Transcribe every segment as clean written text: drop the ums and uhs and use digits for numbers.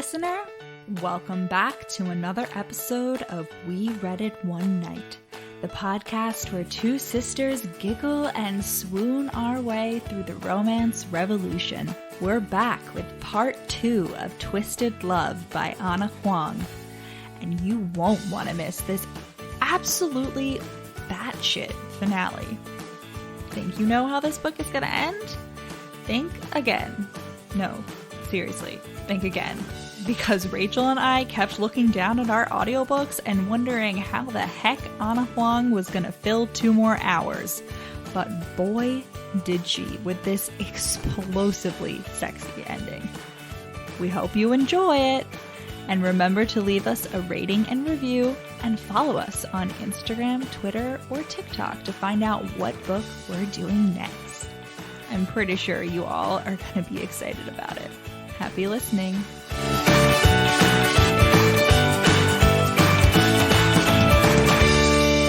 listener. Welcome back to another episode of We Read It One Night, the podcast where two sisters giggle and swoon our way through the romance revolution. We're back with part 2 of Twisted Love by Ana Huang, and you won't want to miss this absolutely batshit finale. Think you know how this book is going to end? Think again. No, seriously, think again. Because Rachel and I kept looking down at our audiobooks and wondering how the heck Ana Huang was going to fill 2 more hours. But boy, did she with this explosively sexy ending. We hope you enjoy it. And remember to leave us a rating and review and follow us on Instagram, Twitter, or TikTok to find out what book we're doing next. I'm pretty sure you all are going to be excited about it. Happy listening.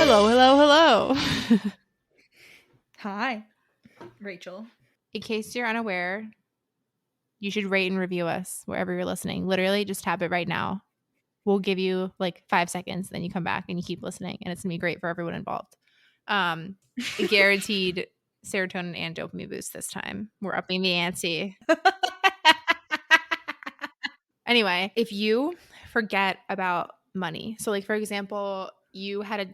Hello. Hi, Rachel. In case you're unaware, you should rate and review us wherever you're listening. Literally, just tap it right now. We'll give you like 5 seconds, then you come back and you keep listening, and it's gonna be great for everyone involved. Guaranteed serotonin and dopamine boost this time. We're upping the ante. Anyway, if you forget about money, so like for example, you had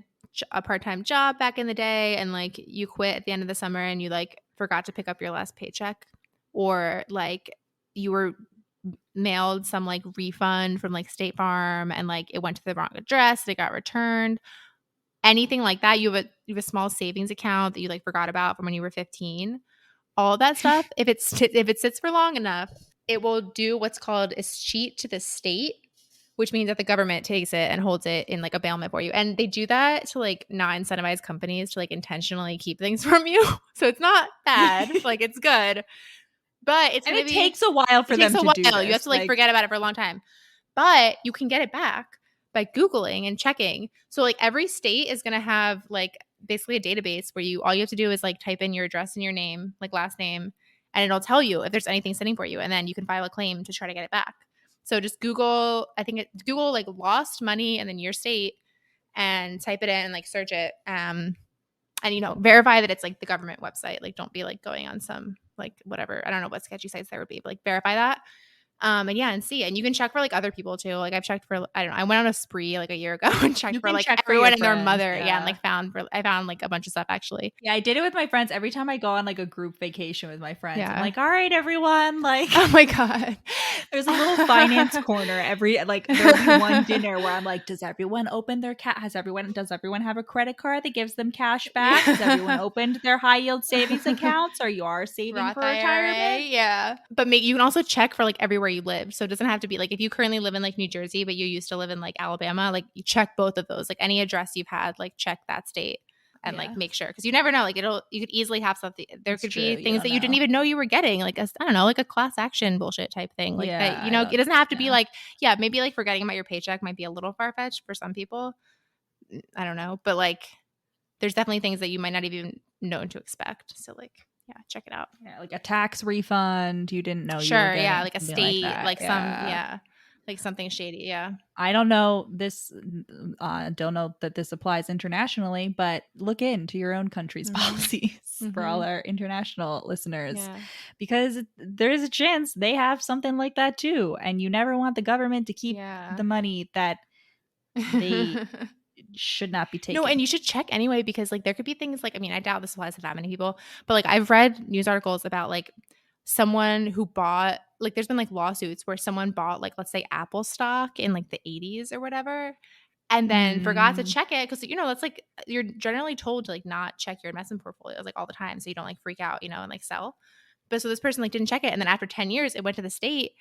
a part-time job back in the day and like you quit at the end of the summer and you like forgot to pick up your last paycheck, or like you were mailed some like refund from like State Farm and like it went to the wrong address, it got returned, anything like that, you have a small savings account that you like forgot about from when you were 15, all that stuff, if it sits for long enough, it will do what's called a cheat to the state, which means that the government takes it and holds it in like a bailment for you. And they do that to like not incentivize companies to like intentionally keep things from you. So it's not bad, like it's good, but it's it takes a while for them to do this. You have to like forget about it for a long time, but you can get it back by Googling and checking. So like every state is going to have like basically a database where all you have to do is like type in your address and your name, like last name, and it'll tell you if there's anything sitting for you. And then you can file a claim to try to get it back. So just Google, Google like lost money and then your state and type it in and like search it. And, you know, verify that it's like the government website. Like don't be like going on some like whatever. I don't know what sketchy sites there would be, but like verify that. And yeah, and see. And you can check for like other people too. Like I've checked for, I don't know, I went on a spree like a year ago and checked for like everyone and their mother. Yeah. And like I found like a bunch of stuff actually. Yeah, I did it with my friends. Every time I go on like a group vacation with my friends, I'm like, all right, everyone. Like, oh my God. There's a little finance corner there'll be one dinner where I'm like, does everyone open their does everyone have a credit card that gives them cash back? Has everyone opened their high yield savings accounts, or you are saving Roth for retirement? IRA, yeah. But you can also check for like everywhere you live. So it doesn't have to be like if you currently live in like New Jersey, but you used to live in like Alabama, like you check both of those. Like any address you've had, like check that state and like make sure, because you never know. Like you could easily have something. There could be things that you didn't even know you were getting, like I don't know, like a class action bullshit type thing, like that. You know, it doesn't have to be like maybe like forgetting about your paycheck might be a little far fetched for some people. I don't know, but like there's definitely things that you might not even know to expect. So like. Yeah, check it out. Yeah, like a tax refund you didn't know. Sure, you were getting, like a state, like something shady. Yeah, I don't know this. Don't know that this applies internationally, but look into your own country's policies for all our international listeners, because there is a chance they have something like that too, and you never want the government to keep the money that they. should not be taken. No, and you should check anyway, because like there could be things like, I mean, I doubt this applies to that many people, but like I've read news articles about like someone who bought, like there's been like lawsuits where someone bought like, let's say Apple stock in like the 80s or whatever, and then forgot to check it, because you know that's like you're generally told to like not check your investment portfolios like all the time so you don't like freak out, you know, and like sell. But so this person like didn't check it, and then after 10 years it went to the state,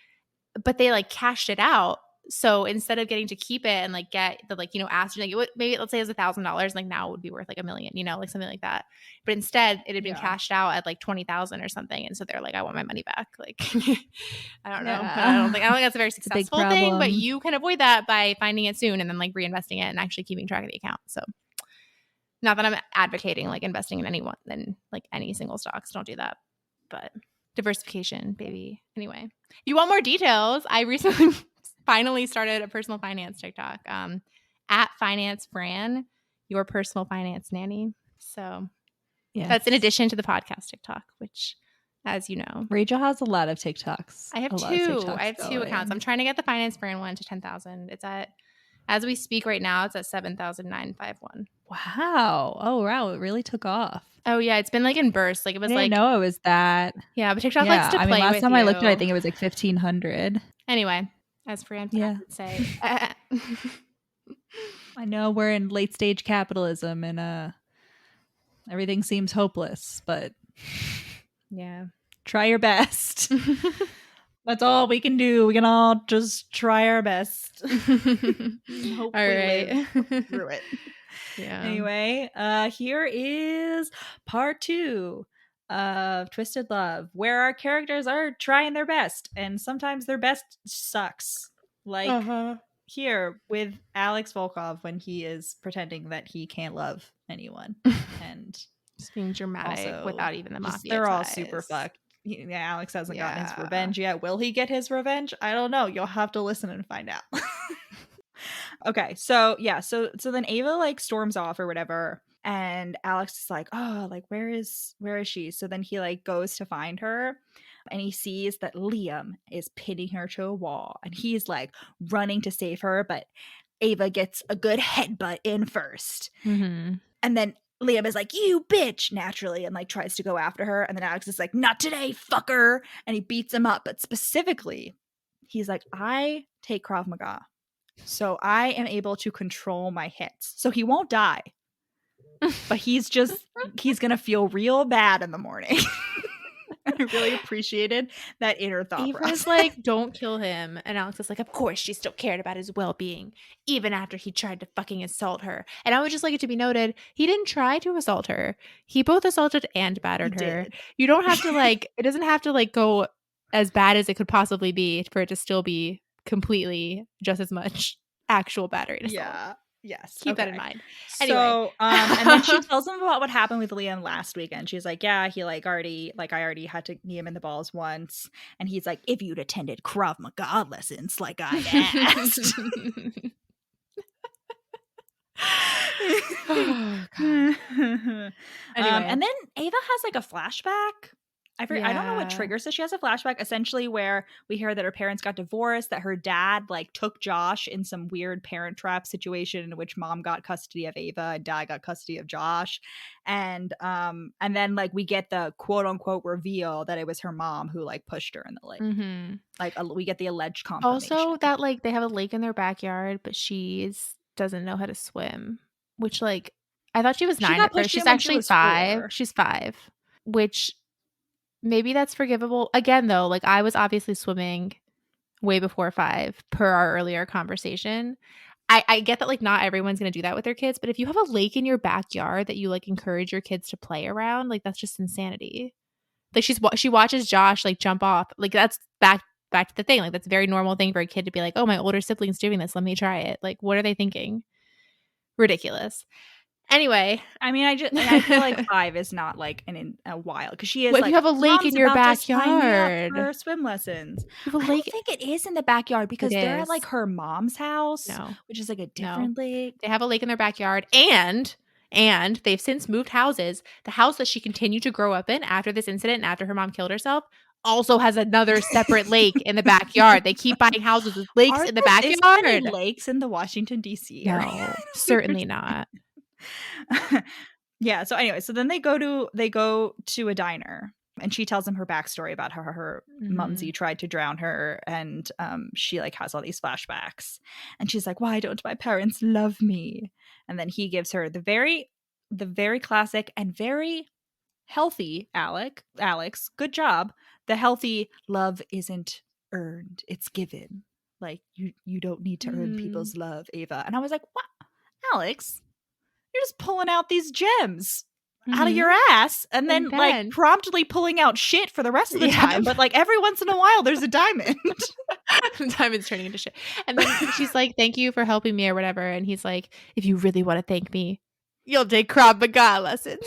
but they like cashed it out. So instead of getting to keep it and like get the like, you know, asked like maybe let's say it was $1,000, like now it would be worth like $1 million, you know, like something like that. But instead it had been cashed out at like 20,000 or something, and so they're like, I want my money back. Like I don't know. I don't think that's a very successful thing, but you can avoid that by finding it soon and then like reinvesting it and actually keeping track of the account. So not that I'm advocating like investing in anyone in like any single stocks. Don't do that. But diversification, baby. Anyway, if you want more details, I recently finally started a personal finance TikTok. At Finance Fran, your personal finance nanny. So that's in addition to the podcast TikTok, which, as you know, Rachel has a lot of TikToks. I have two. I have two accounts. I'm trying to get the Finance Fran one to 10,000. It's at, as we speak right now, it's at 7,951. Wow. Oh, wow. It really took off. Oh, yeah. It's been like in bursts. Like it was I like. didn't know it was that. Yeah, but TikTok likes to play with you. Last time I looked at it, I think it was like 1,500. Anyway, as Fran would say. I know we're in late stage capitalism and everything seems hopeless, but yeah, try your best. That's all we can do. We can all just try our best. Hope all right. live through it. Yeah. Anyway, here is part 2 of Twisted Love, where our characters are trying their best, and sometimes their best sucks. Like here with Alex Volkov when he is pretending that he can't love anyone and just being dramatic without even the mafia. They're all super fucked. Alex hasn't gotten his revenge yet. Will he get his revenge? I don't know. You'll have to listen and find out. Okay, so then Ava like storms off or whatever, and Alex is like, oh, like where is she? So then he like goes to find her, and he sees that Liam is pinning her to a wall, and he's like running to save her, but Ava gets a good headbutt in first, and then Liam is like, you bitch, naturally, and like tries to go after her, and then Alex is like, not today, fucker, and he beats him up. But specifically, he's like, I take Krav Maga, so I am able to control my hits. So he won't die. But he's gonna feel real bad in the morning. I really appreciated that inner thought process. Ava's like, don't kill him. And Alex is like, of course she still cared about his well-being, even after he tried to fucking assault her. And I would just like it to be noted, he didn't try to assault her. He both assaulted and battered her. You don't have to like, it doesn't have to like go as bad as it could possibly be for it to still be completely just as much actual battery assault. Yeah. Yes. Keep that in mind. Anyway. So, and then she tells him about what happened with Liam last weekend. She's like, yeah, he I already had to knee him in the balls once. And he's like, if you'd attended Krav Maga lessons like I asked. Oh, God. Anyway. And then Ava has like a flashback. I don't know what triggers it. She has a flashback essentially where we hear that her parents got divorced, that her dad like took Josh in some weird parent trap situation in which mom got custody of Ava and dad got custody of Josh. And then like we get the quote unquote reveal that it was her mom who like pushed her in the lake. Like we get the alleged confirmation. Also that like they have a lake in their backyard, but she doesn't know how to swim, which like I thought she was 9 at first. She's actually 5. 4. She's 5, which maybe that's forgivable. Again, though, like I was obviously swimming way before 5 per our earlier conversation. I get that like not everyone's going to do that with their kids, but if you have a lake in your backyard that you like encourage your kids to play around, like that's just insanity. Like she watches Josh like jump off. Like that's back to the thing. Like that's a very normal thing for a kid to be like, oh, my older sibling's doing this. Let me try it. Like what are they thinking? Ridiculous. Anyway, I mean, I feel like 5 is not like in a while because she is. Well, like, if you have a lake in your backyard for swim lessons. I don't think it is in the backyard because they're at like her mom's house, which is like a different lake. They have a lake in their backyard, and they've since moved houses. The house that she continued to grow up in after this incident and after her mom killed herself also has another separate lake in the backyard. They keep buying houses with lakes in the backyard. Any lakes in the Washington D.C. No, certainly not. Yeah, so anyway, so then they go to a diner and she tells him her backstory about how her mumsy tried to drown her, and she like has all these flashbacks and she's like, why don't my parents love me? And then he gives her the very classic and very healthy Alex, good job, the healthy love isn't earned, it's given. Like you don't need to earn people's love, Ava. And I was like, what? Alex, you're just pulling out these gems out of your ass and then like promptly pulling out shit for the rest of the time. But like every once in a while there's a diamond. The diamond's turning into shit. And then she's like, thank you for helping me or whatever. And he's like, if you really want to thank me, you'll take Krav Maga lessons.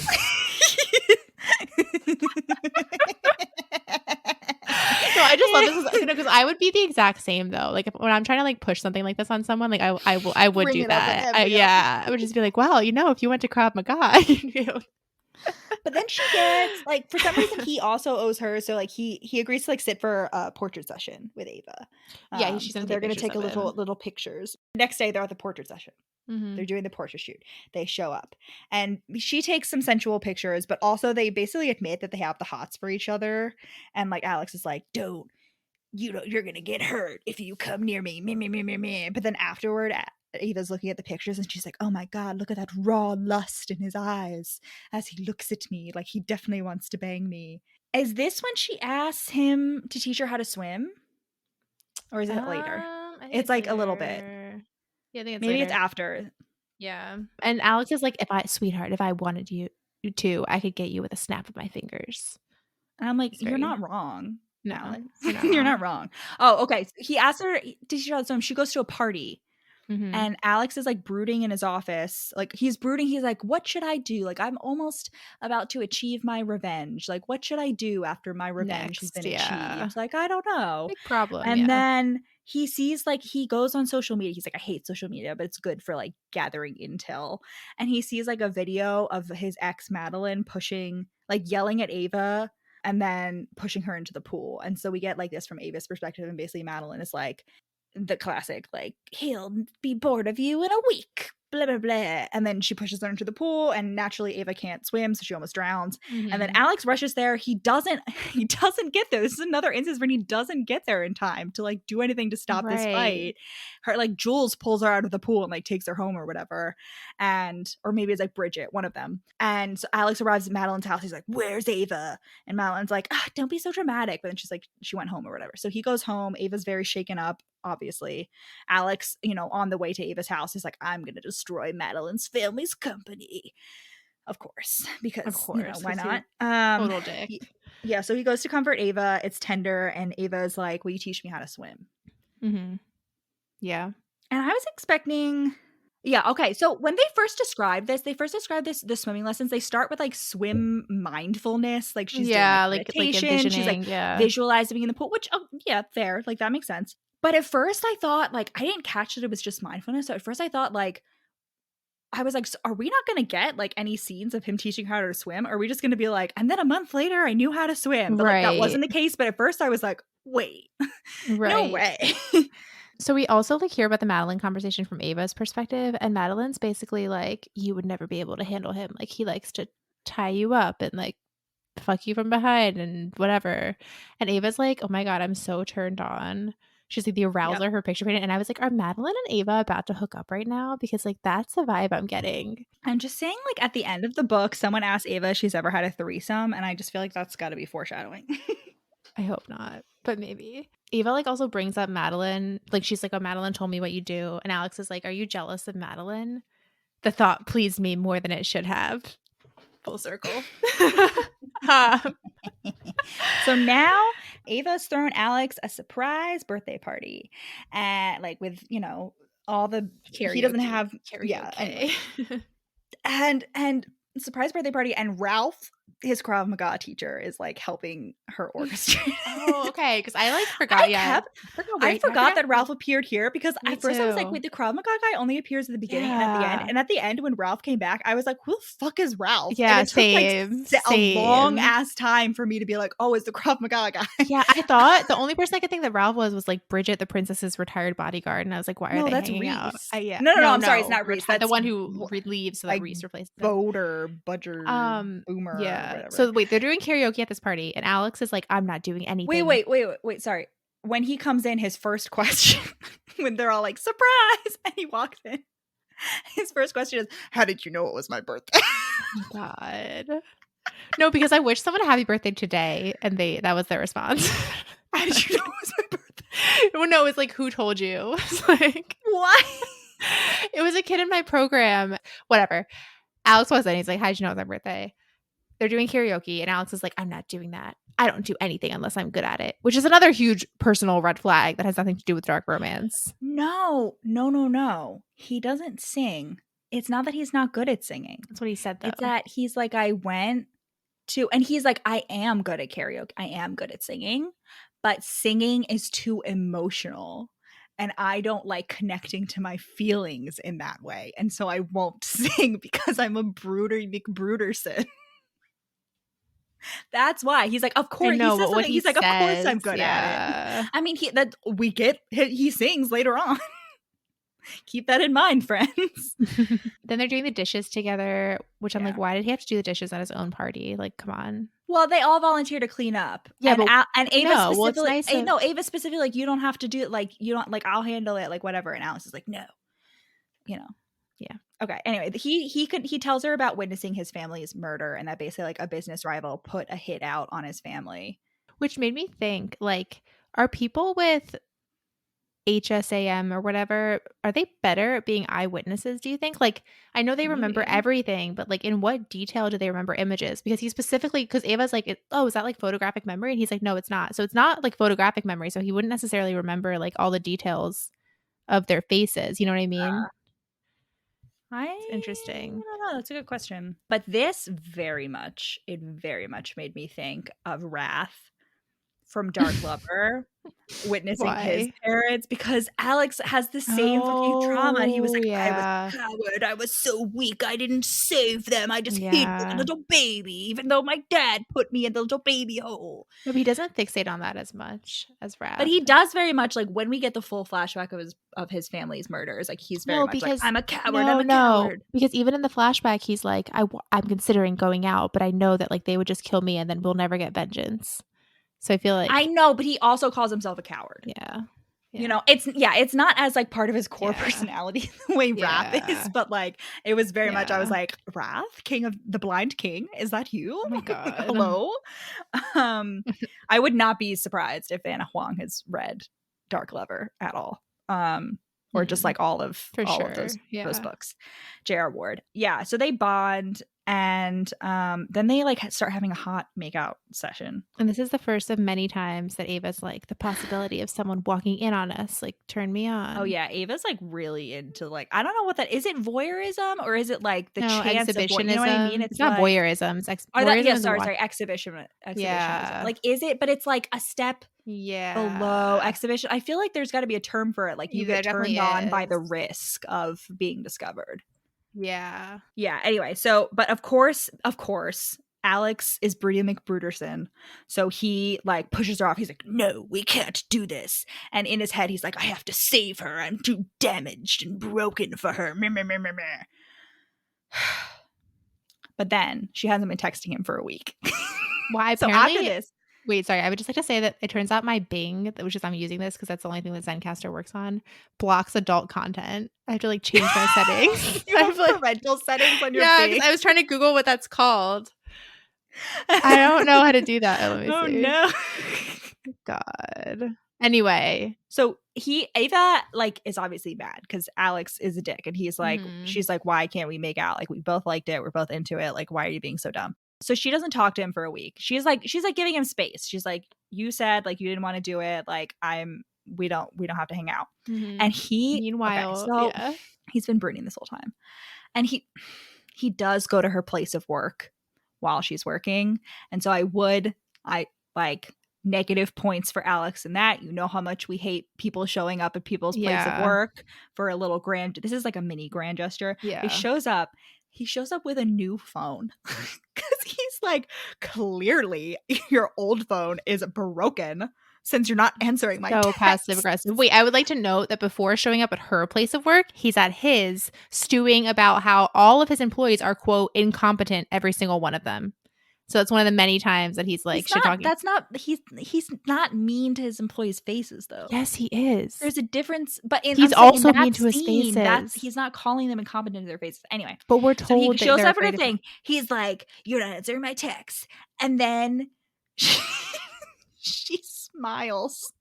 No, just love this because I would be the exact same though. Like when I'm trying to like push something like this on someone, like I would Bring do it up that. in every I would just be like, well, if you went to Krav Maga, But then she gets like, for some reason he also owes her, so like he agrees to like sit for a portrait session with Ava. Yeah, she's gonna so they're take gonna pictures take a of him. little pictures. Next day they're at the portrait session. Mhm. They're doing the portrait shoot. They show up and she takes some sensual pictures, but also they basically admit that they have the hots for each other. And like Alex is like, don't, you're gonna get hurt if you come near me. Me. But then afterward, Ava's looking at the pictures and she's like, oh my god, look at that raw lust in his eyes as he looks at me. Like he definitely wants to bang me. Is this when she asks him to teach her how to swim? Or is it later? I think It's like a little bit. Yeah, I think it's Maybe later. it's after. Yeah. And Alex is like, if I wanted you to, I could get you with a snap of my fingers. And I'm like, you're not wrong. No, Alex. you're You're not not wrong. Oh, okay. So he asked her to teach her how to swim. She goes to a party. Mhm. And Alex is like brooding in his office. Like he's brooding. He's like, what should I do? Like I'm almost about to achieve my revenge. Like what should I do after my revenge has been achieved? Like I don't know. Big problem. And then he sees like he goes on social media. He's like, I hate social media, but it's good for like gathering intel. And he sees like a video of his ex Madeline pushing, like yelling at Ava and then pushing her into the pool. And so we get like this from Ava's perspective. And basically Madeline is like, the classic, like, he'll be bored of you in a week, blah, blah, blah. And then she pushes her into the pool, and naturally Ava can't swim, so she almost drowns. Mhm. And then Alex rushes there. He doesn't get there. This is another instance when he doesn't get there in time to, like, do anything to stop this fight. Her, like, Jules pulls her out of the pool and, like, takes her home or whatever. Or maybe it's, like, Bridget, one of them. And so Alex arrives at Madeline's house. He's like, where's Ava? And Madeline's like, don't be so dramatic. But then she's like, she went home or whatever. So he goes home. Ava's very shaken up, obviously. Alex, on the way to Ava's house is like, I'm gonna destroy Madeline's family's company, of course, because why not? Total dick. Yeah, so he goes to comfort Ava. It's tender, and Ava's like, will you teach me how to swim? Mm-hmm. Yeah. And I was expecting, okay, so when they first described this, the swimming lessons, they start with like swim mindfulness, like she's doing like meditation, she's like visualizing being in the pool, which fair, like that makes sense. But at first I thought, like, I didn't catch that it was just mindfulness. So at first I thought, like, I was like, so are we not going to get, like, any scenes of him teaching her how to swim? Or are we just going to be like, and then a month later I knew how to swim? But, like, that wasn't the case. But at first I was like, wait, no way. So we also, like, hear about the Madeline conversation from Ava's perspective. And Madeline's basically like, you would never be able to handle him. Like, he likes to tie you up and, like, fuck you from behind and whatever. And Ava's like, oh my God, I'm so turned on. She's like, the arousal her picture painted. And I was like, are Madeline and Ava about to hook up right now? Because, like, that's the vibe I'm getting. I'm just saying, like, at the end of the book, someone asked Ava if she's ever had a threesome. And I just feel like that's got to be foreshadowing. I hope not, but maybe. Ava, like, also brings up Madeline. Like, she's like, oh, Madeline told me what you do. And Alex is like, are you jealous of Madeline? The thought pleased me more than it should have. Full circle. So now Ava's thrown Alex a surprise birthday party, and like with all the karaoke. He doesn't have karaoke. and surprise birthday party, and Ralph, his Krav Maga teacher, is like helping her orchestrate. Oh, okay, because I like forgot. I forgot that Ralph appeared here, because at first I was like, wait, the Krav Maga guy only appears at the beginning and at the end. And at the end, when Ralph came back, I was like, who the fuck is Ralph? Yeah, and it took a long ass time for me to be like, oh, it's the Krav Maga guy. Yeah, I thought the only person I could think that Ralph was like Bridget, the princess's retired bodyguard, and I was like, why are they hanging out? No, I'm sorry, it's not Reese. That's the one who leaves so that like Reese replaced him. Boater, Budger, Boomer, whatever. So wait, they're doing karaoke at this party, and Alex is like, I'm not doing anything. Wait, sorry. When he comes in, his first question, when they're all like, surprise, and he walks in, his first question is, how did you know it was my birthday? Oh, God. No, because I wish someone a happy birthday today, and that was their response. How did you know it was my birthday? Well, no, it's like, who told you? It's like, what? It was a kid in my program. Whatever. Alex wasn't. He's like, how did you know it was my birthday? They're doing karaoke, and Alex is like, I'm not doing that. I don't do anything unless I'm good at it, which is another huge personal red flag that has nothing to do with dark romance. No. He doesn't sing. It's not that he's not good at singing. That's what he said, though. It's that he's like, I went to, and he's like, I am good at karaoke. I am good at singing, but singing is too emotional. And I don't like connecting to my feelings in that way. And so I won't sing because I'm a brooder McBrooderson. That's why. He's like, of I course. He know, says but what something. he He's like, of course I'm says, good at it. yeah. I mean, he sings later on. Keep that in mind, friends. Then they're doing the dishes together, which I'm Yeah. like, why did he have to do the dishes at his own party? Like, come on. Well, they all volunteer to clean up. Yeah, and Ava no, well, it's specifically, nice of- no, Ava specifically, like, you don't have to do it. Like, you don't, like, I'll handle it, like, whatever. And Alex is like, no, you know. Yeah. Okay. Anyway, he tells her about witnessing his family's murder and that basically, like, a business rival put a hit out on his family. Which made me think, like, are people with HSAM or whatever, are they better at being eyewitnesses, do you think? Like, I know they remember Maybe. everything, but like in what detail do they remember images? Because he specifically, because Ava's like, oh, is that like photographic memory? And he's like, no, it's not. So it's not like photographic memory. So he wouldn't necessarily remember like all the details of their faces. You know what I mean? It's interesting. I don't know. That's a good question. But this very much made me think of Wrath from Dark Lover witnessing his Why? parents, because Alex has the same fucking trauma. And he was like, I was yeah. a coward. I was so weak. I didn't save them. I just hid like a Yeah. little baby, even though my dad put me in the little baby hole. No, but he doesn't fixate on that as much as But Raph. he does very much, like, when we get the full flashback of his family's murders, like, he's very much like, I'm a coward. I'm a coward. Because even in the flashback, he's like, I'm considering going out, but I know that like they would just kill me and then we'll never get vengeance. So I feel like I know, but he also calls himself a coward. yeah. You know, it's not as like part of his core Yeah. personality the way Wrath is, but like it was very much, I was Yeah. like, Wrath, King of the Blind King, is that you? Oh my God. Hello. I would not be surprised if Ana Huang has read Dark Lover at all. Or just like all of those books. J.R. Ward. Yeah. So they bond, and then they like start having a hot makeout session. And this is the first of many times that Ava's like, the possibility of someone walking in on us, like, turn me on. Oh yeah, Ava's like really into, like, I don't know what that is. It voyeurism, or is it like the chance exhibitionism? of, you know what I mean? It's not like, voyeurism. It's exhibitionism. Yeah. Like, is it? But it's like a step yeah below exhibition. I feel like there's got to be a term for it. Like, you There get turned definitely on by is. the risk of being discovered. Yeah. Yeah. Anyway, so, but of course, Alex is Bria McBrooderson. So he like pushes her off. He's like, no, we can't do this. And in his head, he's like, I have to save her. I'm too damaged and broken for her. Meh, meh, meh, meh, meh. But then she hasn't been texting him for a week. Why? So Apparently, after this, wait, sorry. I would just like to say that it turns out my Bing, which is I'm using this because that's the only thing that Zencaster works on, blocks adult content. I have to like change my settings. you have parental settings on your Bing. Bing. I was trying to Google what that's called. I don't know how to do that. Let me see. Oh no. God. Anyway, so Ava like is obviously mad because Alex is a dick, and he's like, she's like, why can't we make out? Like, we both liked it. We're both into it. Like, why are you being so dumb? So she doesn't talk to him for a week. She's like giving him space. She's like, you said like you didn't want to do it. Like, we don't have to hang out. And meanwhile, he's been brooding this whole time, and he does go to her place of work while she's working. And so I like negative points for Alex in that. You know how much we hate people showing up at people's place of work for a little grand. This is like a mini grand gesture. Yeah. He shows up with a new phone because he's like, clearly your old phone is broken since you're not answering my text. Passive aggressive. Wait, I would like to note that before showing up at her place of work, he's at his stewing about how all of his employees are, quote, incompetent, every single one of them. So that's one of the many times that he's like shit talking. That's not, he's not mean to his employees' faces though. Yes, he is. There's a difference, but he's also mean to his faces. He's not calling them incompetent to their faces. Anyway, but we're told so he shows up at her thing. He's like, "You're not answering my text," and then she smiles.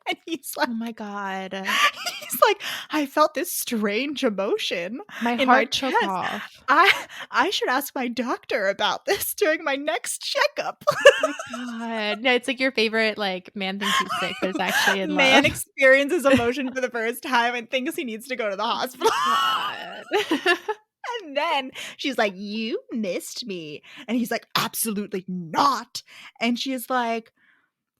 And he's like, oh my God. He's like, I felt this strange emotion. My heart took off. I should ask my doctor about this during my next checkup. Oh my God. No, it's like your favorite like man thinks he's sick, but it's actually in man love. Experiences emotion for the first time and thinks he needs to go to the hospital. And then she's like, you missed me. And he's like, absolutely not. And she's like,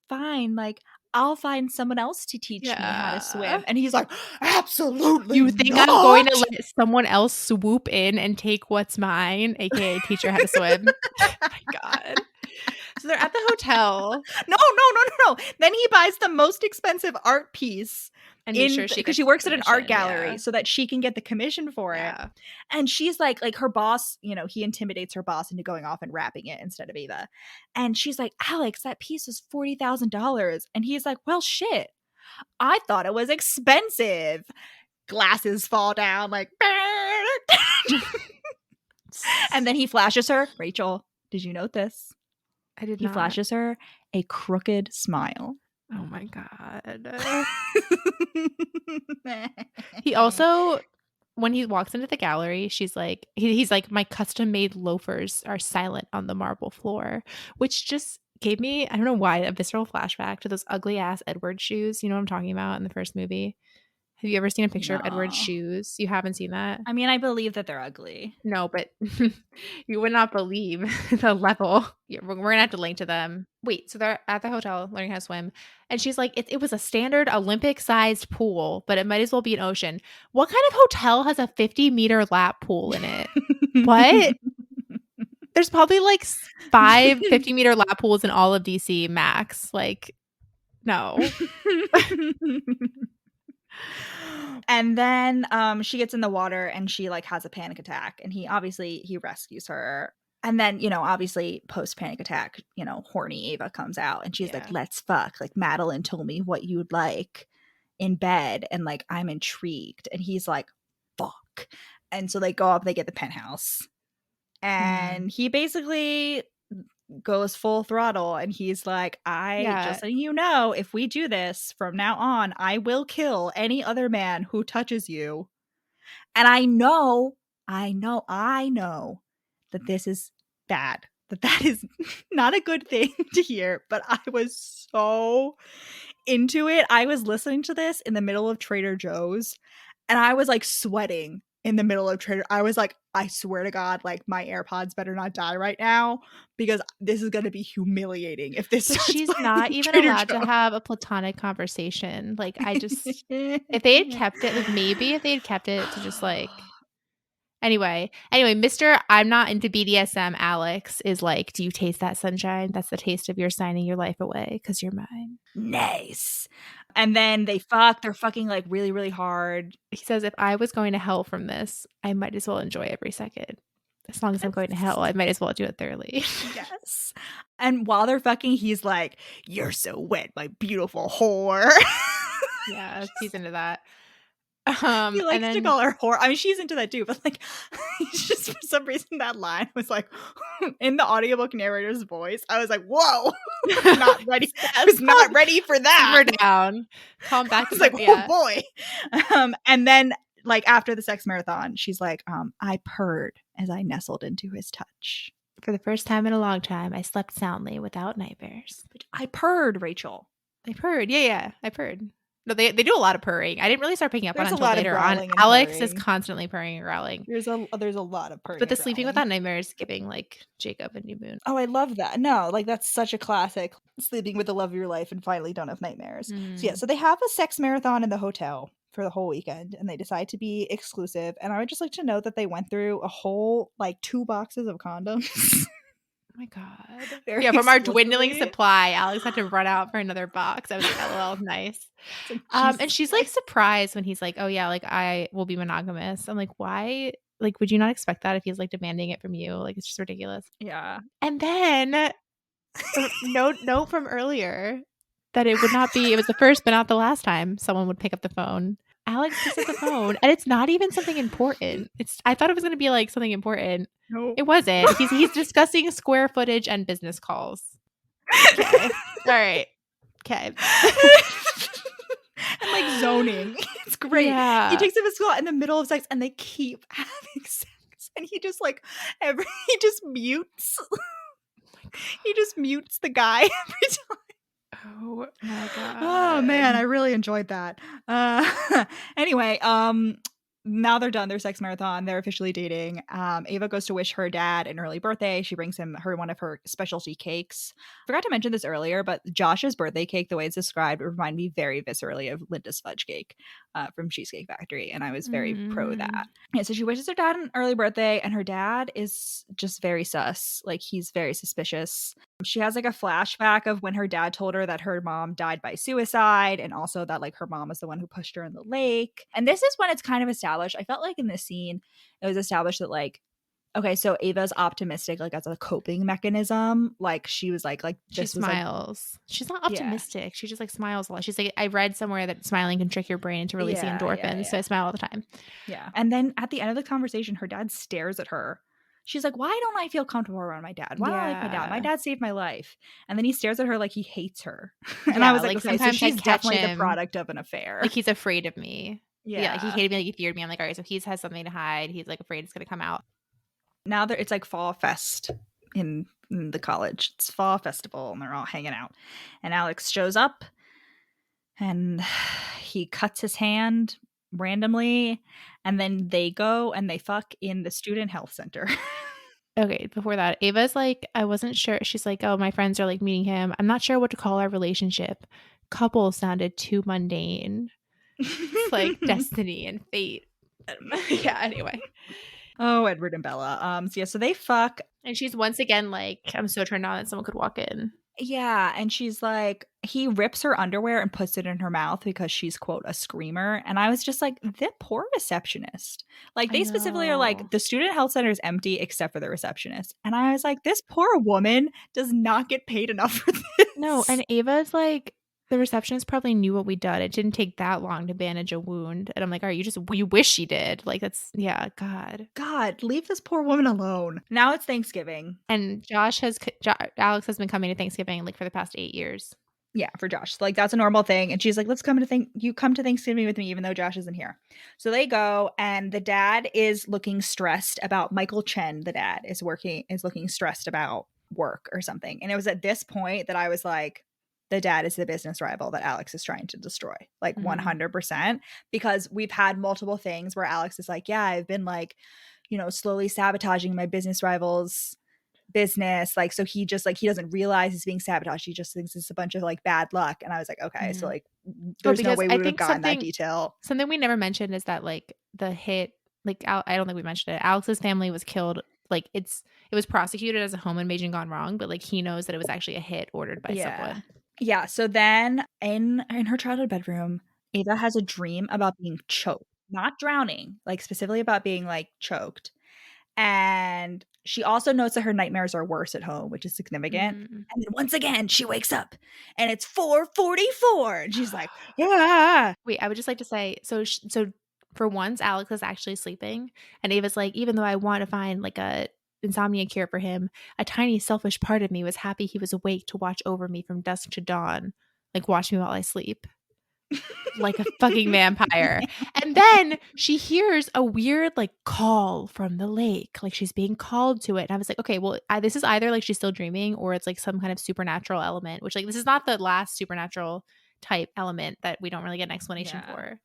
fine, like, I'll find someone else to teach me how to swim. Yeah. And he's like, absolutely You think not. I'm going to let someone else swoop in and take what's mine, aka teach her how to swim? Oh my God. So they're at the hotel. No. Then he buys the most expensive art piece And make sure because she works at an art commission, gallery yeah. so that she can get the commission for it. Yeah. And she's like her boss, you know, he intimidates her boss into going off and wrapping it instead of Ava. And she's like, Alex, that piece was $40,000. And he's like, well, shit, I thought it was expensive. Glasses fall down like, and then he flashes her. Rachel, did you note this? I did He not. flashes her a crooked smile. Oh my God. He also, when he walks into the gallery, she's like, he's like, my custom made loafers are silent on the marble floor, which just gave me, I don't know why, a visceral flashback to those ugly ass Edward shoes. You know what I'm talking about in the first movie? Have you ever seen a picture of Edward's No. shoes? You haven't seen that? I mean, I believe that they're ugly. No, but you would not believe the level. Yeah, we're going to have to link to them. Wait, so they're at the hotel learning how to swim. And she's like, it was a standard Olympic-sized pool, but it might as well be an ocean. What kind of hotel has a 50-meter lap pool in it? What? There's probably like 5 50-meter lap pools in all of DC max. Like, no. And then she gets in the water and she like has a panic attack, and he rescues her. And then, you know, obviously post panic attack, you know, horny Ava comes out and she's like, let's fuck. Like, Madeline told me what you'd like in bed, and like, I'm intrigued. And he's like, fuck. And so they go up, they get the penthouse, and he basically goes full throttle, and he's like, just letting you know, if we do this from now on, I will kill any other man who touches you. And I know that this is bad, that is not a good thing to hear, but I was so into it. I was listening to this in the middle of Trader Joe's, and I was like sweating in the middle of Trader. I was like, I swear to God, like, my AirPods better not die right now, because this is going to be humiliating if this. But she's not even Trader allowed Joe. to have a platonic conversation. Like, I just, if they had kept it, like, maybe if they had kept it to just like, anyway, Mr. I'm not into BDSM Alex is like, do you taste that sunshine? That's the taste of your signing your life away because you're mine. Nice. And then they fuck. They're fucking like really, really hard. He says, if I was going to hell from this, I might as well enjoy every second. As long as I'm going to hell, I might as well do it thoroughly. Yes. And while they're fucking, he's like, you're so wet, my beautiful whore. Yeah, he's into that. He likes to call her whore. I mean, she's into that too, but like, just for some reason that line was like in the audiobook narrator's voice. I was like, whoa, not ready. I was not ready for that. Simmer down. Calm back. I was like, oh boy. And then like after the sex marathon, she's like, I purred as I nestled into his touch. For the first time in a long time, I slept soundly without nightmares. I purred, Rachel. I purred. Yeah. I purred. No, they do a lot of purring. I didn't really start picking up on it until later on. Alex is constantly purring and growling. There's a lot of purring. But the sleeping without nightmares giving like Jacob and New Moon. Oh, I love that. No, like that's such a classic. Sleeping with the love of your life and finally don't have nightmares. So yeah, so they have a sex marathon in the hotel for the whole weekend, and they decide to be exclusive. And I would just like to note that they went through a whole like 2 boxes of condoms. Oh my God. Very from our dwindling supply, Alex had to run out for another box. I was like, LOL, nice. And she's like surprised when he's like, oh yeah, like I will be monogamous. I'm like, why? Like, would you not expect that if he's like demanding it from you? Like, it's just ridiculous. Yeah. And then note from earlier that it would not be, it was the first but not the last time someone would pick up the phone. Alex picks up the phone, and it's not even something important. I thought it was going to be like something important. No, it wasn't. He's discussing square footage and business calls. Okay. All right. Okay. And like zoning. It's great. Yeah. He takes him to school in the middle of sex, and they keep having sex, and he just like he just mutes. He just mutes the guy every time. Oh my God. Oh man, I really enjoyed that. Anyway, now they're done their sex marathon. They're officially dating. Ava goes to wish her dad an early birthday. She brings him one of her specialty cakes. Forgot to mention this earlier, but Josh's birthday cake, the way it's described, reminded me very viscerally of Linda's fudge cake from Cheesecake Factory, and I was very pro that. Yeah, so she wishes her dad an early birthday, and her dad is just very sus. Like, he's very suspicious. She has like a flashback of when her dad told her that her mom died by suicide, and also that like her mom was the one who pushed her in the lake. And this is when it's kind of established. I felt like in this scene, it was established that like, okay, so Ava's optimistic, like as a coping mechanism. Like she was like she smiles. She's not optimistic. Yeah. She just like smiles a lot. She's like, I read somewhere that smiling can trick your brain into releasing endorphins. So I smile all the time. Yeah. And then at the end of the conversation, her dad stares at her. She's like, why don't I feel comfortable around my dad? Why don't I like my dad? My dad saved my life. And then he stares at her like he hates her. And I was like, okay, so she's definitely the product of an affair. Like, he's afraid of me. Yeah. Like, he hated me, like he feared me. I'm like, all right, so he has something to hide. He's like afraid it's going to come out. Now it's like fall fest in the college. It's fall festival and they're all hanging out. And Alex shows up and he cuts his hand randomly, and then they go and they fuck in the student health center. Okay, before that, Ava's like, I wasn't sure. She's like, oh, my friends are like meeting him. I'm not sure what to call our relationship. Couple sounded too mundane. It's like destiny and fate. Yeah, anyway. Oh, Edward and Bella. So they fuck. And she's once again like, I'm so turned on that someone could walk in. Yeah, and she's like, he rips her underwear and puts it in her mouth because she's, quote, a screamer. And I was just like, the poor receptionist. Like, they specifically are like, the student health center is empty except for the receptionist. And I was like, this poor woman does not get paid enough for this. No, and Ava's like, the receptionist probably knew what we'd done. It didn't take that long to bandage a wound. And I'm like, all right, you wish she did. Like, that's, yeah, God, leave this poor woman alone. Now it's Thanksgiving. And Alex has been coming to Thanksgiving like for the past 8 years. Yeah, for Josh. Like, that's a normal thing. And she's like, let's come to Thanksgiving with me, even though Josh isn't here. So they go, and the dad is looking stressed about Michael Chen. The dad is looking stressed about work or something. And it was at this point that I was like, the dad is the business rival that Alex is trying to destroy, like 100%, because we've had multiple things where Alex is like, yeah, I've been like, slowly sabotaging my business rival's business. Like, so he just like, he doesn't realize he's being sabotaged. He just thinks it's a bunch of like bad luck. And I was like, okay, so like, there's no way we would have gotten that detail. Something we never mentioned is that like the hit, like I don't think we mentioned it. Alex's family was killed. Like, it was prosecuted as a home invasion gone wrong, but like he knows that it was actually a hit ordered by someone. Yeah, so then in her childhood bedroom, Ava has a dream about being choked, not drowning, like specifically about being like choked. And she also notes that her nightmares are worse at home, which is significant. And then once again, she wakes up and it's 4:44 and she's like, ah. Wait, I would just like to say, so for once, Alex is actually sleeping. And Ava's like, even though I want to find like a insomnia cure for him, a tiny selfish part of me was happy he was awake to watch over me from dusk to dawn, like watch me while I sleep. Like a fucking vampire. And then she hears a weird like call from the lake, like she's being called to it. And I was like, okay, well, this is either like she's still dreaming or it's like some kind of supernatural element, which like this is not the last supernatural type element that we don't really get an explanation for.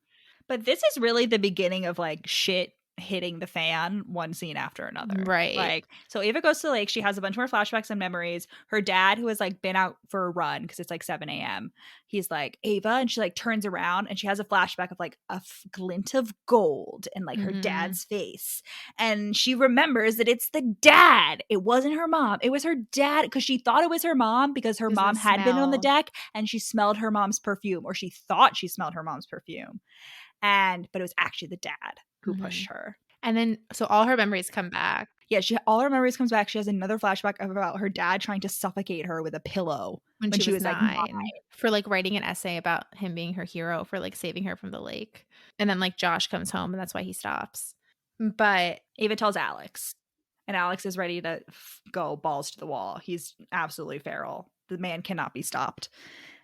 But this is really the beginning of like shit hitting the fan one scene after another. Right. Like, so Ava goes to the lake. She has a bunch more flashbacks and memories. Her dad, who has like been out for a run because it's like 7 a.m., he's like, Ava, and she like turns around and she has a flashback of like a glint of gold in like her dad's face. And she remembers that it's the dad. It wasn't her mom. It was her dad, because she thought it was her mom because her mom had been on the deck and she smelled her mom's perfume, or she thought she smelled her mom's perfume. But it was actually the dad who pushed her. And then, so all her memories come back. Yeah, all her memories comes back. She has another flashback about her dad trying to suffocate her with a pillow when she was 9. Like 9. For like writing an essay about him being her hero for like saving her from the lake. And then like Josh comes home and that's why he stops. But Ava tells Alex, and Alex is ready to go balls to the wall. He's absolutely feral. The man cannot be stopped.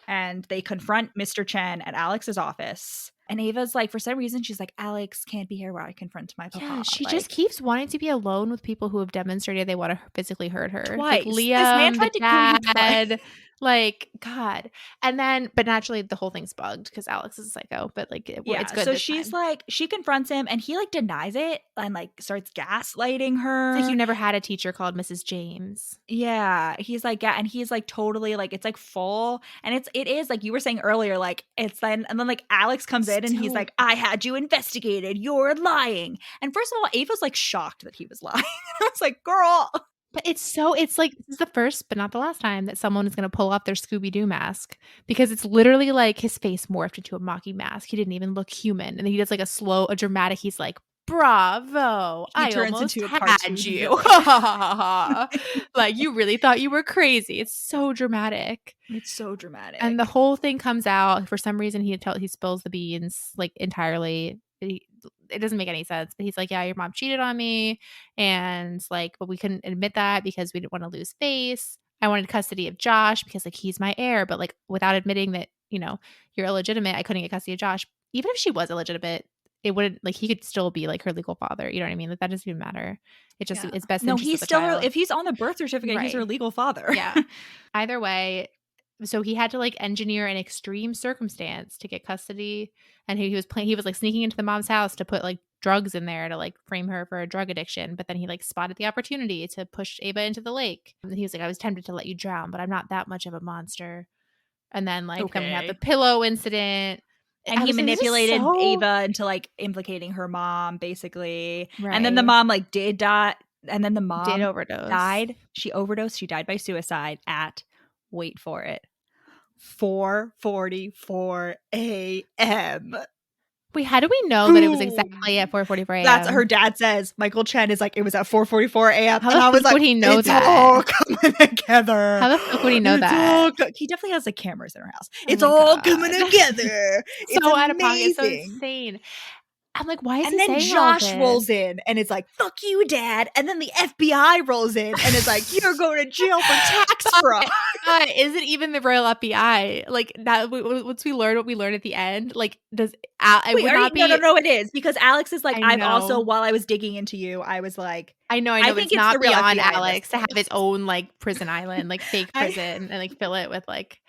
And they confront Mr. Chen at Alex's office. And Ava's like, for some reason, she's like, Alex can't be here while I confront my papa. Yeah, she like, just keeps wanting to be alone with people who have demonstrated they want to physically hurt her. Like twice. This man Liam, tried the to kill you dad, twice. like, God. And then, but naturally the whole thing's bugged because Alex is a psycho, but like it's good So this she's time. like, she confronts him and he like denies it and like starts gaslighting her. It's like you never had a teacher called Mrs. James. Yeah, he's like, yeah, and he's like totally like, it's like full, and it is like you were saying earlier, like it's then and then like Alex comes in and he's like, I had you investigated, you're lying. And first of all, Ava's like shocked that he was lying. I was like, girl. But it's like this is the first but not the last time that someone is going to pull off their Scooby Doo mask, because it's literally like his face morphed into a Maki mask. He didn't even look human, and then he does like a dramatic. He's like, "Bravo! He I turns almost into a had cartoon you." villain. Like you really thought you were crazy. It's so dramatic. It's so dramatic. And the whole thing comes out for some reason. He spills the beans like entirely. It doesn't make any sense, but he's like, yeah, your mom cheated on me, and like, but we couldn't admit that because we didn't want to lose face. I wanted custody of Josh because like he's my heir, but like without admitting that, you know, you're illegitimate, I couldn't get custody of Josh. Even if she was illegitimate, it wouldn't, like, he could still be like her legal father. You know what I mean? Like that doesn't even matter. It just it's best. No, interest he's of the still child. if he's on the birth certificate, he's her legal father. Yeah. Either way. So he had to like engineer an extreme circumstance to get custody, and he was like sneaking into the mom's house to put like drugs in there to like frame her for a drug addiction. But then he like spotted the opportunity to push Ava into the lake. And he was like, I was tempted to let you drown, but I'm not that much of a monster. And then like then we have the pillow incident. And he manipulated Ava into like implicating her mom, basically. Right. And then the mom like did die. And then the mom did overdose. Died. She overdosed. She died by suicide at, wait for it, 4:44 a.m. Wait, how do we know that it was exactly at 4:44 a.m.? That's her dad says. Michael Chen is like, it was at 4:44 a.m. How the fuck would he know that? It's all coming together. How the fuck would he know that? He definitely has like cameras in her house. It's all coming together. It's so out of pocket. It's so insane. I'm like, why is he saying all this? And then Josh rolls in and it's like, fuck you, Dad. And then the FBI rolls in and it's like, you're going to jail for tax fraud. Is it even the Royal FBI? Like that, once we learn what we learned at the end, like does No, it is. Because Alex is like, I've also, while I was digging into you, I was like, I know, but it's not beyond Alex to have his own like prison island, like fake prison, and like fill it with like,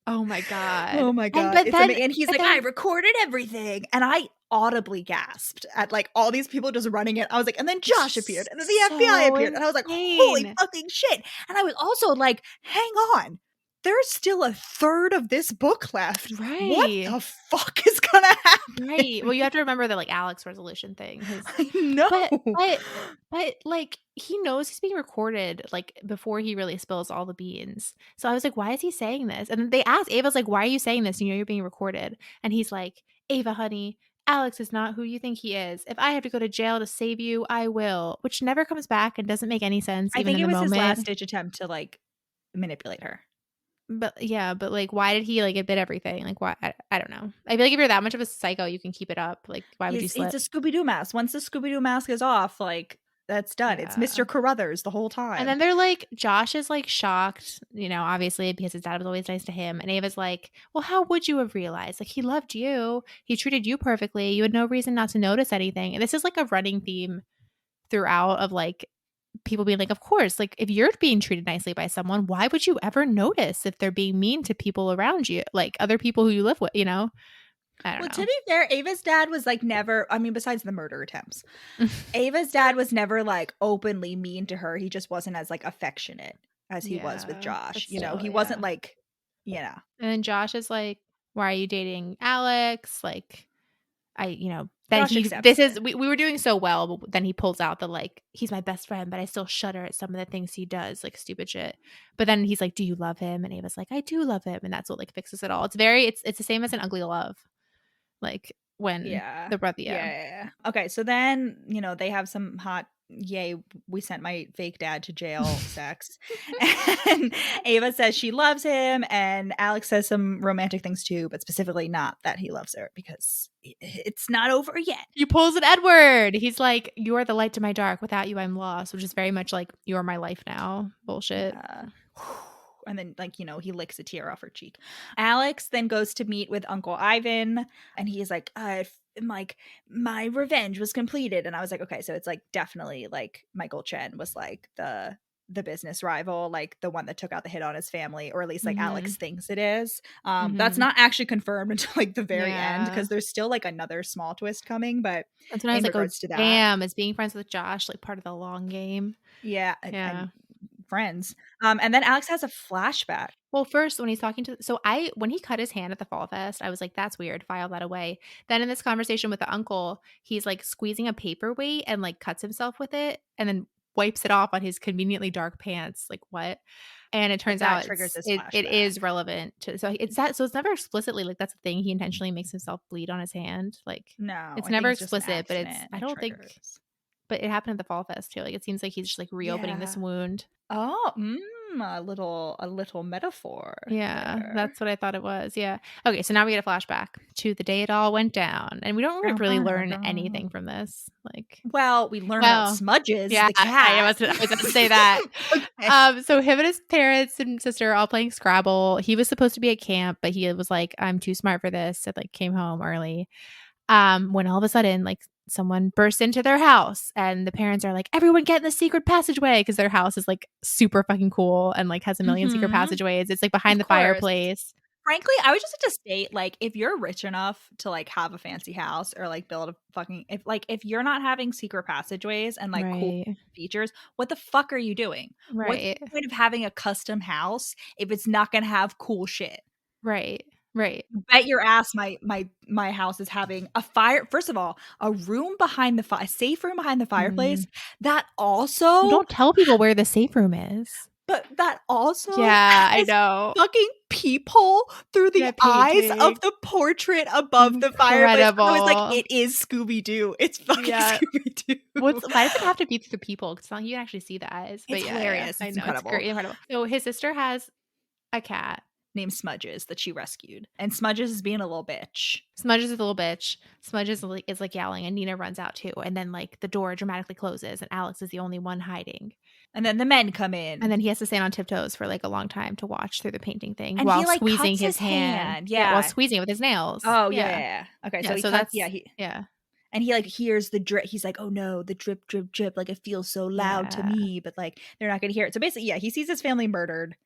oh my God. And he's like, I recorded everything. And I audibly gasped at like all these people just running it. I was like, and then Josh appeared and then the FBI appeared. And I was like, holy fucking shit. And I was also like, hang on. There's still a third of this book left. Right. What the fuck is gonna happen? Right. Well, you have to remember that like Alex resolution thing. I know. But like he knows he's being recorded like before he really spills all the beans. So I was like, why is he saying this? And then they asked, Ava's like, why are you saying this? You know you're being recorded. And he's like, Ava, honey, Alex is not who you think he is. If I have to go to jail to save you, I will. Which never comes back and doesn't make any sense. I think it was his last ditch attempt to like manipulate her. But yeah, but like, why did he like admit everything? Like, why? I don't know. I feel like if you're that much of a psycho, you can keep it up. Like, why would you slip? It's a Scooby Doo mask. Once the Scooby Doo mask is off, like that's done. Yeah. It's Mr. Carruthers the whole time. And then they're like, Josh is like shocked, you know, obviously because his dad was always nice to him. And Ava's like, well, how would you have realized? Like, he loved you. He treated you perfectly. You had no reason not to notice anything. And this is like a running theme throughout of like people being like, of course, like if you're being treated nicely by someone, why would you ever notice if they're being mean to people around you, like other people who you live with, you know? I don't know. To be fair, Ava's dad was like never, I mean, besides the murder attempts, Ava's dad was never like openly mean to her. He just wasn't as like affectionate as he was with Josh. You know, he wasn't like, you know. And then Josh is like, why are you dating Alex? Like, then we were doing so well, but then he pulls out the like, he's my best friend, but I still shudder at some of the things he does, like stupid shit. But then he's like, do you love him? And Ava's like, I do love him. And that's what like fixes it all. It's the same as an ugly love. Like when the brother. Yeah. Okay. So then, you know, they have some hot, yay, we sent my fake dad to jail sex. And Ava says she loves him. And Alex says some romantic things too, but specifically not that he loves her because it's not over yet. He pulls an Edward. He's like, you are the light to my dark. Without you, I'm lost, which is very much like, you are my life now. Bullshit. and then like, he licks a tear off her cheek. Alex then goes to meet with Uncle Ivan, and he's like, like my revenge was completed. And I was like, okay, so it's like definitely like Michael Chen was like the business rival, like the one that took out the hit on his family, or at least like Alex thinks it is. That's not actually confirmed until like the very end, because there's still like another small twist coming. But that's when I was like, oh to that, damn, is being friends with Josh like part of the long game? And friends. And then Alex has a flashback. Well, first when he's talking to when he cut his hand at the Fall Fest, I was like, that's weird, file that away. Then in this conversation with the uncle, he's like squeezing a paperweight and like cuts himself with it and then wipes it off on his conveniently dark pants. Like, what? And it turns out it is relevant to, so it's never explicitly like that's a thing. He intentionally makes himself bleed on his hand. Like, no, it's never explicit, but I don't think, but it happened at the Fall Fest too. Like, it seems like he's just like reopening this wound. Oh, a little metaphor. Yeah, there. That's what I thought it was. Yeah. Okay, so now we get a flashback to the day it all went down, and we don't really learn anything from this. Like, well, we learn about Smudges, the cat. I was going to say that. Okay. So him and his parents and sister are all playing Scrabble. He was supposed to be at camp, but he was like, "I'm too smart for this," so like came home early. When all of a sudden, like, someone bursts into their house and the parents are like, everyone get in the secret passageway, because their house is like super fucking cool and like has a million secret passageways. It's like behind the fireplace. Frankly, I would just have to state, like, if you're rich enough to like have a fancy house or like build a fucking, if you're not having secret passageways and like cool features, what the fuck are you doing? What's the point of having a custom house if it's not gonna have cool shit? Right. Bet your ass my house is having a fire. First of all, a room behind a safe room behind the fireplace. That also, you don't tell people where the safe room is. But that also, I know, fucking peephole through the eyes of the portrait above the fireplace. I was like, it is Scooby Doo. It's fucking Scooby Doo. Why does it have to be through the peephole? Because you can actually see the eyes. But it's hilarious. I know, incredible. It's incredible. So his sister has a cat named Smudges that she rescued, and Smudges is being a little bitch. Smudges is like yelling, and Nina runs out too, and then like the door dramatically closes and Alex is the only one hiding, and then the men come in, and then he has to stand on tiptoes for like a long time to watch through the painting thing, and while he, like, squeezing his hand. While squeezing it with his nails. Okay, so that's and he like hears the drip. He's like, oh no, the drip drip drip, like it feels so loud to me, but like they're not gonna hear it. So basically, he sees his family murdered.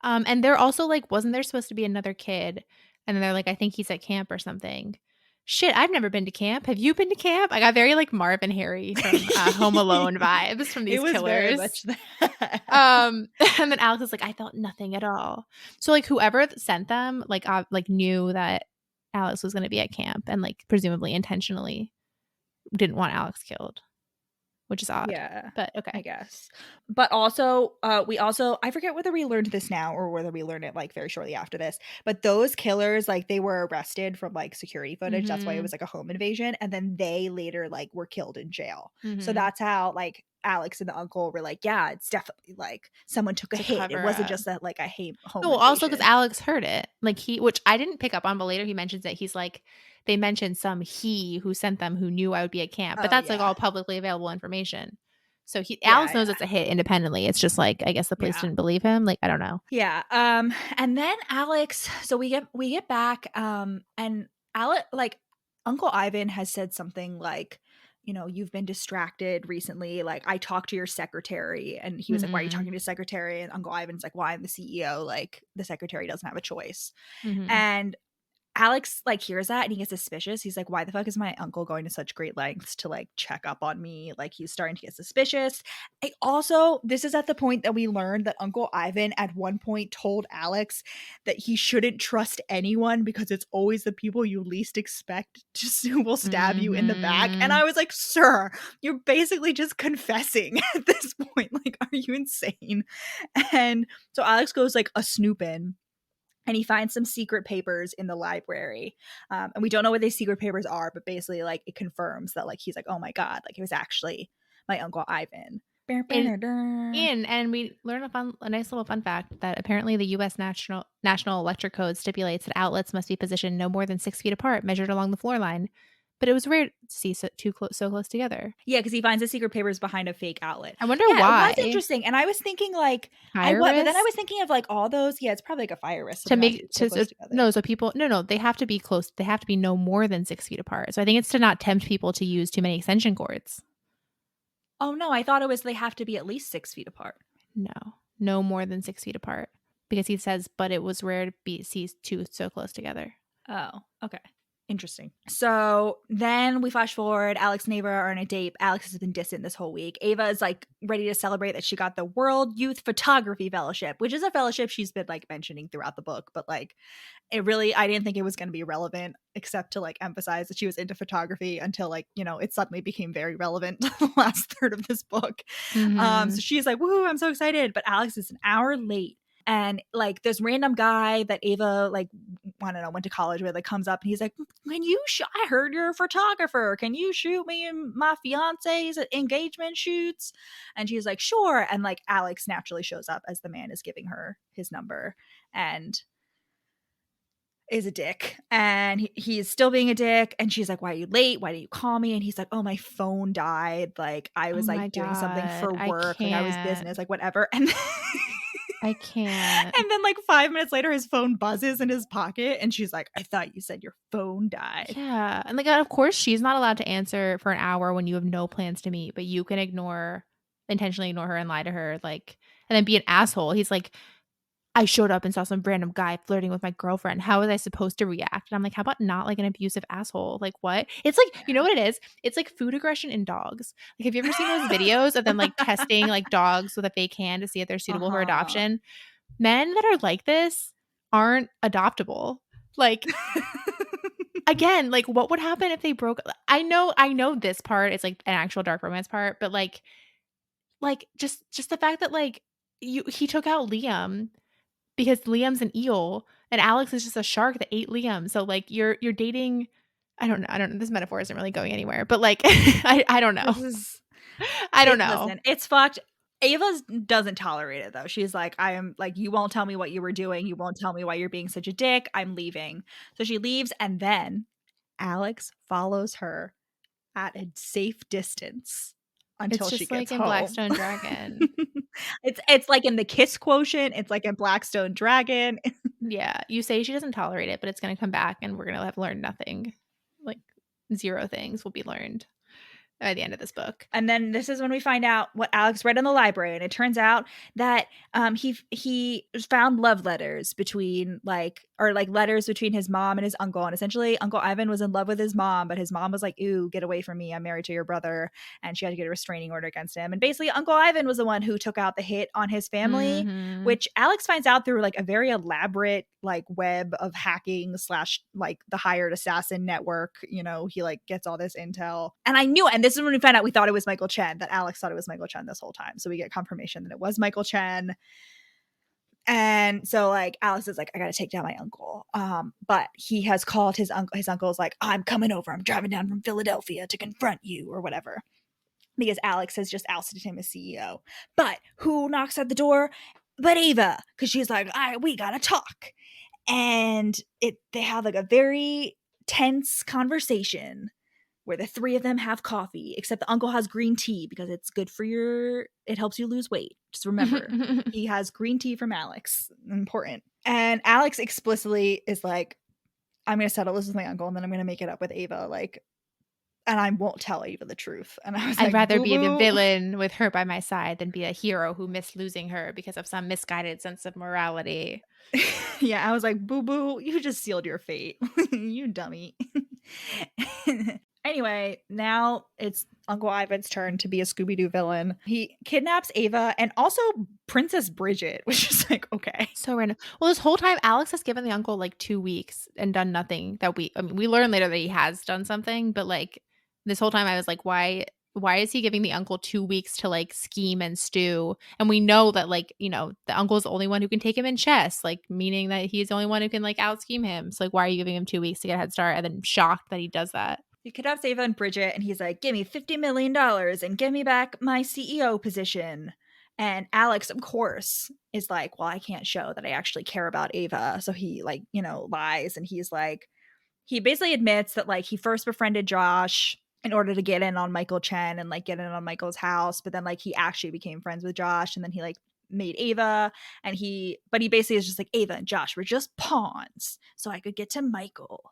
And they're also like, wasn't there supposed to be another kid? And then they're like, I think he's at camp or something. Shit, I've never been to camp. Have you been to camp? I got very like Marv and Harry from Home Alone vibes from these killers. Very much that. And then Alex is like, I felt nothing at all. So like whoever sent them like knew that Alex was going to be at camp and like presumably intentionally didn't want Alex killed. Which is odd. Yeah. But okay. I guess. But also, I forget whether we learned this now or whether we learned it like very shortly after this, but those killers, like they were arrested from like security footage. That's why it was like a home invasion. And then they later like were killed in jail. So that's how like Alex and the uncle were like, yeah, it's definitely like someone took a hit. It wasn't just that like I hate home invasion. Also because Alex heard it. Like which I didn't pick up on, but later he mentions that he's like, they mentioned he who sent them who knew I would be at camp, but that's like all publicly available information. So Alex knows it's a hit independently. It's just like, I guess the police didn't believe him. Like, I don't know. Yeah. And then Alex, so we get back, and Alex, like Uncle Ivan has said something like, you've been distracted recently. Like I talked to your secretary, and he was like, why are you talking to your secretary? And Uncle Ivan's like, well, I'm the CEO. Like the secretary doesn't have a choice. And Alex like hears that and he gets suspicious. He's like, why the fuck is my uncle going to such great lengths to like check up on me? Like he's starting to get suspicious. This is at the point that we learned that Uncle Ivan at one point told Alex that he shouldn't trust anyone because it's always the people you least expect who will stab you in the back. And I was like, sir, you're basically just confessing at this point. Like, are you insane? And so Alex goes like a snooping. And he finds some secret papers in the library. And we don't know what these secret papers are, but basically, like, it confirms that, like, he's like, oh my God, like, it was actually my Uncle Ivan. And we learn a nice little fun fact that apparently the U.S. National Electric Code stipulates that outlets must be positioned no more than 6 feet apart, measured along the floor line. But it was rare to see so close together. Yeah, because he finds the secret papers behind a fake outlet. I wonder Yeah, why. it was interesting. And I was thinking like, Fire but then I risk? was thinking of like all those. Yeah, it's probably like a fire risk To to not make so close together. no, so people no, they have to be close. They have to be no more than 6 feet apart. So I think it's to not tempt people to use too many extension cords. Oh no, I thought it was they have to be at least 6 feet apart. No more than 6 feet apart, because he says, but it was rare to see two so close together. Oh, okay. Interesting. So then we flash forward. Alex and Ava are on a date. Alex has been distant this whole week. Ava is like ready to celebrate that she got the World Youth Photography Fellowship, which is a fellowship she's been like mentioning throughout the book. But like it really, I didn't think it was going to be relevant except to like emphasize that she was into photography until like, you know, it suddenly became very relevant the last third of this book. Mm-hmm. So she's like, woohoo, I'm so excited. But Alex is an hour late. And like this random guy that Ava like I don't know went to college with like comes up and he's like, "Can you? I heard you're a photographer. Can you shoot me and my fiance's engagement shoots?" And she's like, "Sure." And like Alex naturally shows up as the man is giving her his number and is a dick, and he's still being a dick. And she's like, "Why are you late? Why didn't you call me?" And he's like, "Oh, my phone died. Like I was like doing something for work. Like I was business, like whatever." And I can't. And then like 5 minutes later, his phone buzzes in his pocket, and she's like, "I thought you said your phone died." Yeah, and like of course she's not allowed to answer for an hour when you have no plans to meet, but you can intentionally ignore her and lie to her, like, and then be an asshole. He's like, I showed up and saw some random guy flirting with my girlfriend. How was I supposed to react? And I'm like, how about not like an abusive asshole? Like what? It's like, you know what it is? It's like food aggression in dogs. Like, have you ever seen those videos of them like testing like dogs with a fake hand to see if they're suitable for adoption? Men that are like this aren't adoptable. Like, again, like what would happen if they broke? I know this part is like an actual dark romance part, but like just the fact that like he took out Liam because Liam's an eel and Alex is just a shark that ate Liam. So like you're dating. I don't know. This metaphor isn't really going anywhere, but like I don't know. I don't know. Listen, it's fucked. Ava doesn't tolerate it though. She's like, I am like, you won't tell me what you were doing. You won't tell me why you're being such a dick. I'm leaving. So she leaves, and then Alex follows her at a safe distance until she gets like home. In Blackstone Dragon. It's like in the Kiss Quotient. It's like in Blackstone Dragon. Yeah, you say she doesn't tolerate it, but it's going to come back, and we're going to have learned nothing. Like 0 things will be learned by the end of this book. And then this is when we find out what Alex read in the library, and it turns out that he found love letters between letters between his mom and his uncle. And essentially Uncle Ivan was in love with his mom, but his mom was like, "Ooh, get away from me, I'm married to your brother," and she had to get a restraining order against him. And basically Uncle Ivan was the one who took out the hit on his family, which Alex finds out through like a very elaborate like web of hacking / like the hired assassin network. You know, he like gets all this intel, and I knew, and this is when we found out we thought it was Michael Chen, that Alex thought it was Michael Chen this whole time. So we get confirmation that it was Michael Chen. And so like Alex is like, I gotta take down my uncle. But he has called his uncle. His uncle's like, "I'm coming over. I'm driving down from Philadelphia to confront you," or whatever. Because Alex has just ousted him as CEO. But who knocks at the door? But Ava, because she's like, we gotta talk. And they have like a very tense conversation where the 3 of them have coffee, except the uncle has green tea because it's good for it helps you lose weight. Just remember, he has green tea from Alex. Important. And Alex explicitly is like, "I'm going to settle this with my uncle, and then I'm going to make it up with Ava. Like, and I won't tell Ava the truth." And I was I'd like, rather boo-boo. be the villain with her by my side than be a hero who missed losing her because of some misguided sense of morality. Yeah, I was like, "Boo-boo, you just sealed your fate. You dummy." Anyway, now it's Uncle Ivan's turn to be a Scooby Doo villain. He kidnaps Ava and also Princess Bridget, which is like, okay. So random. Well, this whole time, Alex has given the uncle like 2 weeks and done nothing we learn later that he has done something, but like this whole time I was like, why is he giving the uncle 2 weeks to like scheme and stew? And we know that like, you know, the uncle's the only one who can take him in chess, like meaning that he's the only one who can like out scheme him. So like, why are you giving him 2 weeks to get a head start? And then shocked that he does that. He kidnaps Ava and Bridget, and he's like, "Give me $50 million and give me back my CEO position." And Alex, of course, is like, "Well, I can't show that I actually care about Ava." So he like, you know, lies, and he's like, he basically admits that like he first befriended Josh in order to get in on Michael Chen and like get in on Michael's house, but then like he actually became friends with Josh, and then he like made Ava, and he basically is just like, Ava and Josh were just pawns so I could get to Michael.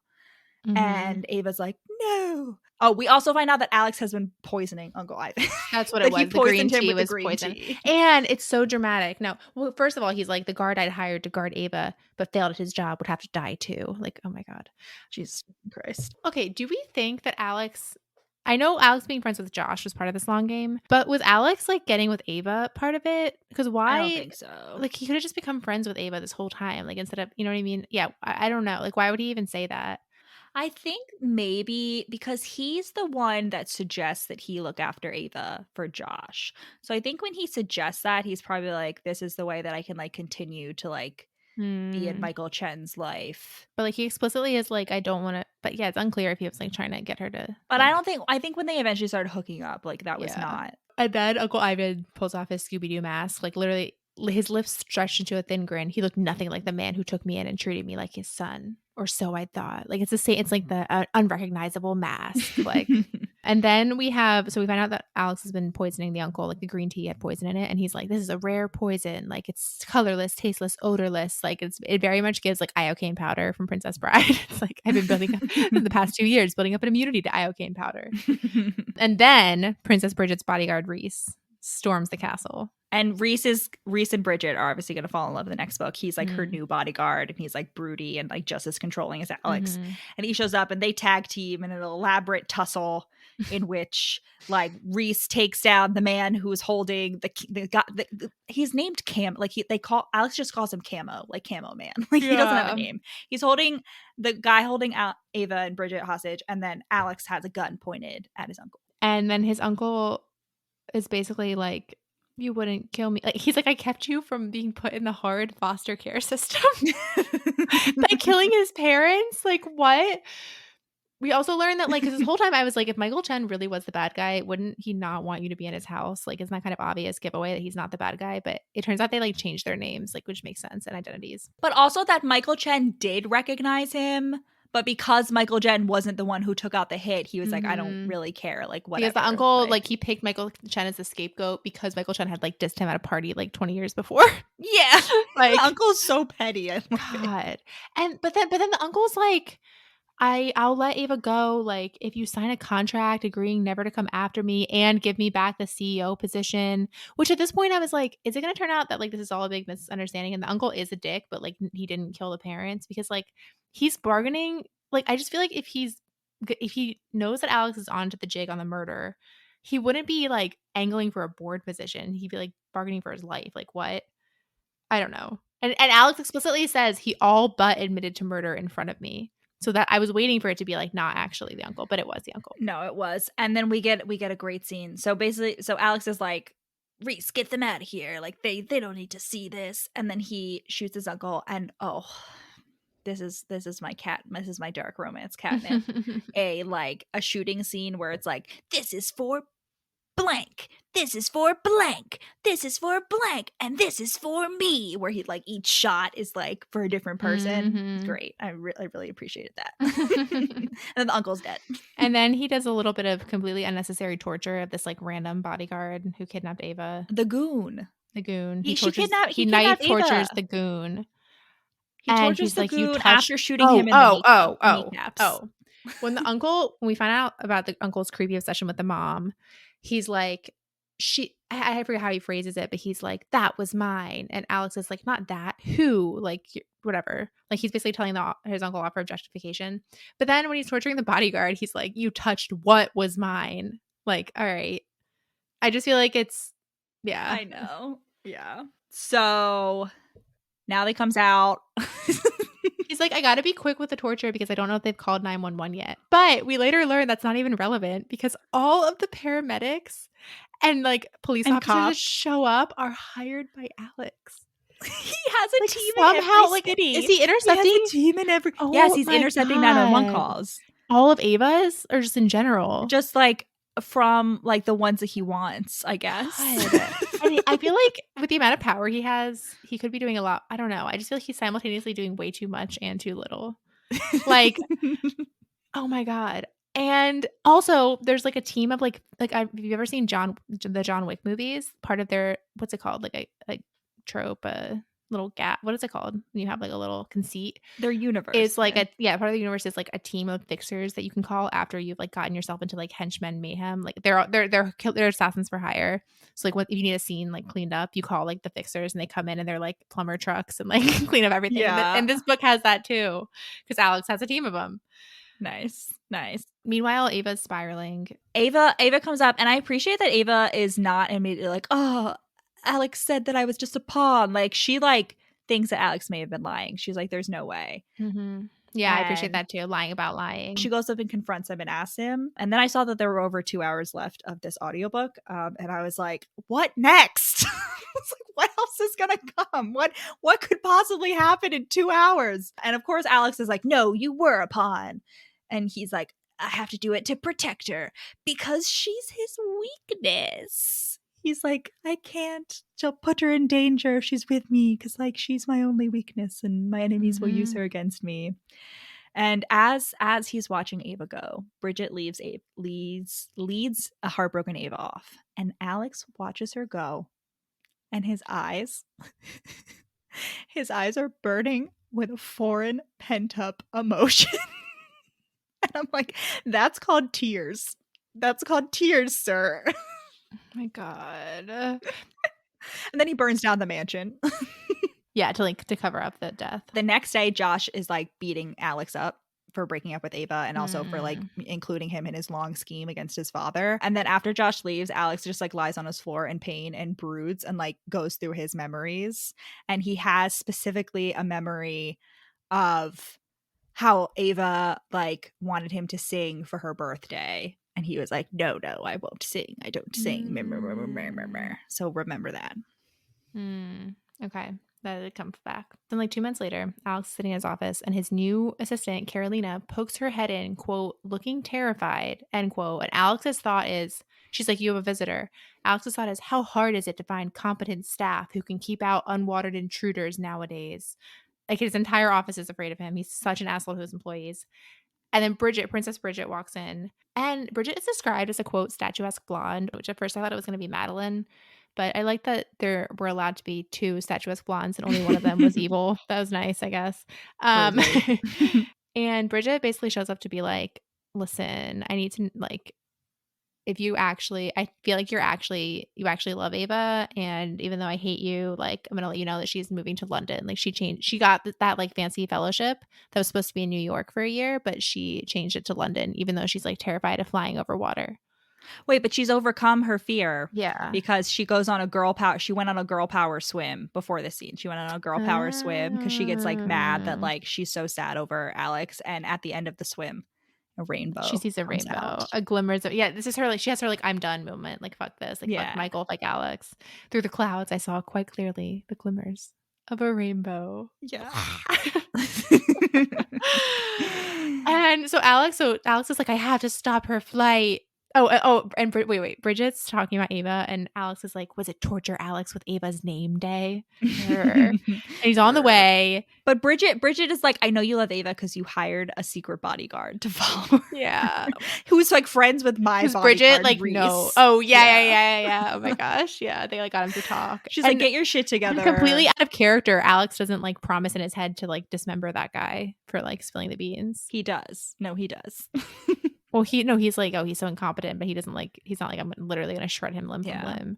And Ava's like, no. Oh, we also find out that Alex has been poisoning Uncle Ivan. That's what it was. He The green poisoned him tea with the was green poison. tea. And it's so dramatic. No, well, first of all, he's like, the guard I'd hired to guard Ava but failed at his job would have to die too. Like, oh my God. Jesus Christ. Okay, do we think that Alex, I know Alex being friends with Josh was part of this long game, but was Alex like getting with Ava part of it? Because why? I don't think so. Like, he could have just become friends with Ava this whole time. Like, instead of, you know what I mean? Yeah, I don't know. Like, why would he even say that? I think maybe because he's the one that suggests that he look after Ava for Josh. So I think when he suggests that, he's probably like, this is the way that I can like continue to like be in Michael Chen's life. But like he explicitly is like, I don't want to, but yeah, it's unclear if he was like trying to get her to. But like, I think when they eventually started hooking up, like that was not. And then Uncle Ivan pulls off his Scooby Doo mask, like literally his lips stretched into a thin grin. He looked nothing like the man who took me in and treated me like his son, or so I thought. Like it's the same. It's like the unrecognizable mask. Like, and then we find out that Alex has been poisoning the uncle. Like the green tea had poison in it, and he's like, "This is a rare poison. Like it's colorless, tasteless, odorless. Like it very much gives like iocane powder from Princess Bride. It's like I've been building up in the past 2 years, building up an immunity to iocane powder." And then Princess Bridget's bodyguard Reese storms the castle. And Reese and Bridget are obviously going to fall in love in the next book. He's like her new bodyguard, and he's like broody and like just as controlling as Alex. And he shows up, and they tag team in an elaborate tussle in which like Reese takes down the man who's holding he's named Cam. Like Alex just calls him Camo, like Camo Man. Like he doesn't have a name. He's holding the guy holding Ava and Bridget hostage, and then Alex has a gun pointed at his uncle. And then his uncle is basically like, you wouldn't kill me. Like he's like, I kept you from being put in the hard foster care system by killing his parents. Like what? We also learned that like, because this whole time I was like, if Michael Chen really was the bad guy, wouldn't he not want you to be in his house? Like, isn't that kind of obvious giveaway that he's not the bad guy? But it turns out they like changed their names, like, which makes sense, and identities. But also that Michael Chen did recognize him. But because Michael Chen wasn't the one who took out the hit, he was like, I don't really care. Like, whatever. Because the uncle, like, he picked Michael Chen as the scapegoat because Michael Chen had, like, dissed him at a party, like, 20 years before. Yeah. Like, the uncle's so petty. God. But then the uncle's like, I'll let Ava go, like, if you sign a contract agreeing never to come after me and give me back the CEO position. Which at this point I was like, is it going to turn out that, like, this is all a big misunderstanding and the uncle is a dick, but, like, he didn't kill the parents? Because, like, he's bargaining. Like, I just feel like if he knows that Alex is onto the jig on the murder, he wouldn't be like angling for a board position. He'd be like bargaining for his life. Like, what? I don't know. And Alex explicitly says he all but admitted to murder in front of me. So that I was waiting for it to be like not actually the uncle, but it was the uncle. No, it was. And then we get a great scene. So basically, Alex is like, Reese, get them out of here. Like they don't need to see this. And then he shoots his uncle, and this is my cat. This is my dark romance catnip. a shooting scene where it's like, this is for blank, this is for blank, this is for blank, and this is for me. Where he like each shot is like for a different person. Great. I really appreciated that. And the uncle's dead. And then he does a little bit of completely unnecessary torture of this like random bodyguard who kidnapped Ava. The goon. He knife tortures the goon. He tortures the goon after shooting him in the kneecaps. When we find out about the uncle's creepy obsession with the mom, he's like, I forget how he phrases it, but he's like, that was mine. And Alex is like, not that, who? Like, whatever. Like, he's basically telling his uncle off for justification. But then when he's torturing the bodyguard, he's like, you touched what was mine. Like, all right. I just feel like it's, yeah. I know. Yeah. So now that comes out. He's like, I gotta be quick with the torture because I don't know if they've called 911 yet. But we later learn that's not even relevant because all of the paramedics and like police officers that show up are hired by Alex. He has a team somehow. Like, is he intercepting? He has a team in every. Oh, yes, he's intercepting 911 calls. All of Ava's, or just in general? Just like from like the ones that he wants, I guess. And I feel like with the amount of power he has, he could be doing a lot. I don't know. I just feel like he's simultaneously doing way too much and too little. Like, oh my God. And also there's like a team of like have you ever seen the John Wick movies? Part of their, what's it called? Like a trope, a little gap. What is it called? When you have like a little conceit. Their universe. It's like part of the universe is like a team of fixers that you can call after you've like gotten yourself into like henchmen mayhem. Like they're assassins for hire. So like if you need a scene like cleaned up, you call like the fixers and they come in and they're like plumber trucks and like clean up everything. Yeah. And this book has that too, because Alex has a team of them. Nice. Meanwhile, Ava's spiraling. Ava comes up, and I appreciate that Ava is not immediately like, oh, Alex said that I was just a pawn. Like, she like thinks that Alex may have been lying. She's like, there's no way. Mm-hmm. Yeah, I appreciate that too. Lying about lying. She goes up and confronts him and asks him. And then I saw that there were over 2 hours left of this audiobook. And I was like, what next? I was like, what else is going to come? What could possibly happen in 2 hours? And of course, Alex is like, no, you were a pawn. And he's like, I have to do it to protect her because she's his weakness. He's like, I can't put her in danger if she's with me because like she's my only weakness and my enemies will use her against me. And as he's watching Ava go, Bridget leads a heartbroken Ava off, and Alex watches her go, and his eyes are burning with a foreign pent-up emotion. And I'm like, that's called tears. That's called tears, sir. Oh my God. And then he burns down the mansion. Yeah, to cover up the death. The next day, Josh is like beating Alex up for breaking up with Ava and also for like including him in his long scheme against his father. And then after Josh leaves, Alex just like lies on his floor in pain and broods and like goes through his memories. And he has specifically a memory of how Ava like wanted him to sing for her birthday. And he was like, no, I won't sing. I don't sing. So remember that. Okay. That it comes back. Then like 2 months later, Alex is sitting in his office and his new assistant, Carolina, pokes her head in, quote, looking terrified, end quote. And Alex's thought is, she's like, you have a visitor. Alex's thought is, how hard is it to find competent staff who can keep out unwanted intruders nowadays? Like his entire office is afraid of him. He's such an asshole to his employees. And then Princess Bridget walks in. And Bridget is described as a, quote, statuesque blonde, which at first I thought it was going to be Madeline. But I like that there were allowed to be 2 statuesque blondes and only one of them was evil. That was nice, I guess. And Bridget basically shows up to be like, listen, I need to like, if you actually, I feel like you actually love Ava. And even though I hate you, like, I'm going to let you know that she's moving to London. Like she got that like fancy fellowship that was supposed to be in New York for a year, but she changed it to London, even though she's like terrified of flying over water. Wait, but she's overcome her fear. Yeah. Because she goes on she went on a girl power swim before this scene. She went on a girl power swim because she gets like mad that like she's so sad over Alex. And at the end of the swim, a rainbow. She sees a rainbow, a glimmers of, this is her like, she has her like, I'm done moment. Like, fuck this. Like, fuck Michael, like Alex. Through the clouds, I saw quite clearly the glimmers of a rainbow. Yeah. And so Alex is like, I have to stop her flight. And wait. Bridget's talking about Ava, and Alex is like, was it torture Alex with Ava's name day? And he's on the way. But Bridget is like, I know you love Ava because you hired a secret bodyguard to follow her. Yeah. Who's like friends with my bodyguard, Bridget, like, Reese. no. Oh, yeah. Oh my gosh. Yeah. They like got him to talk. She's like, get your shit together. Completely out of character, Alex doesn't like promise in his head to like dismember that guy for like spilling the beans. He does. No, he does. Well, he's like, oh, he's so incompetent, but he's not like, I'm literally going to shred him limb from limb.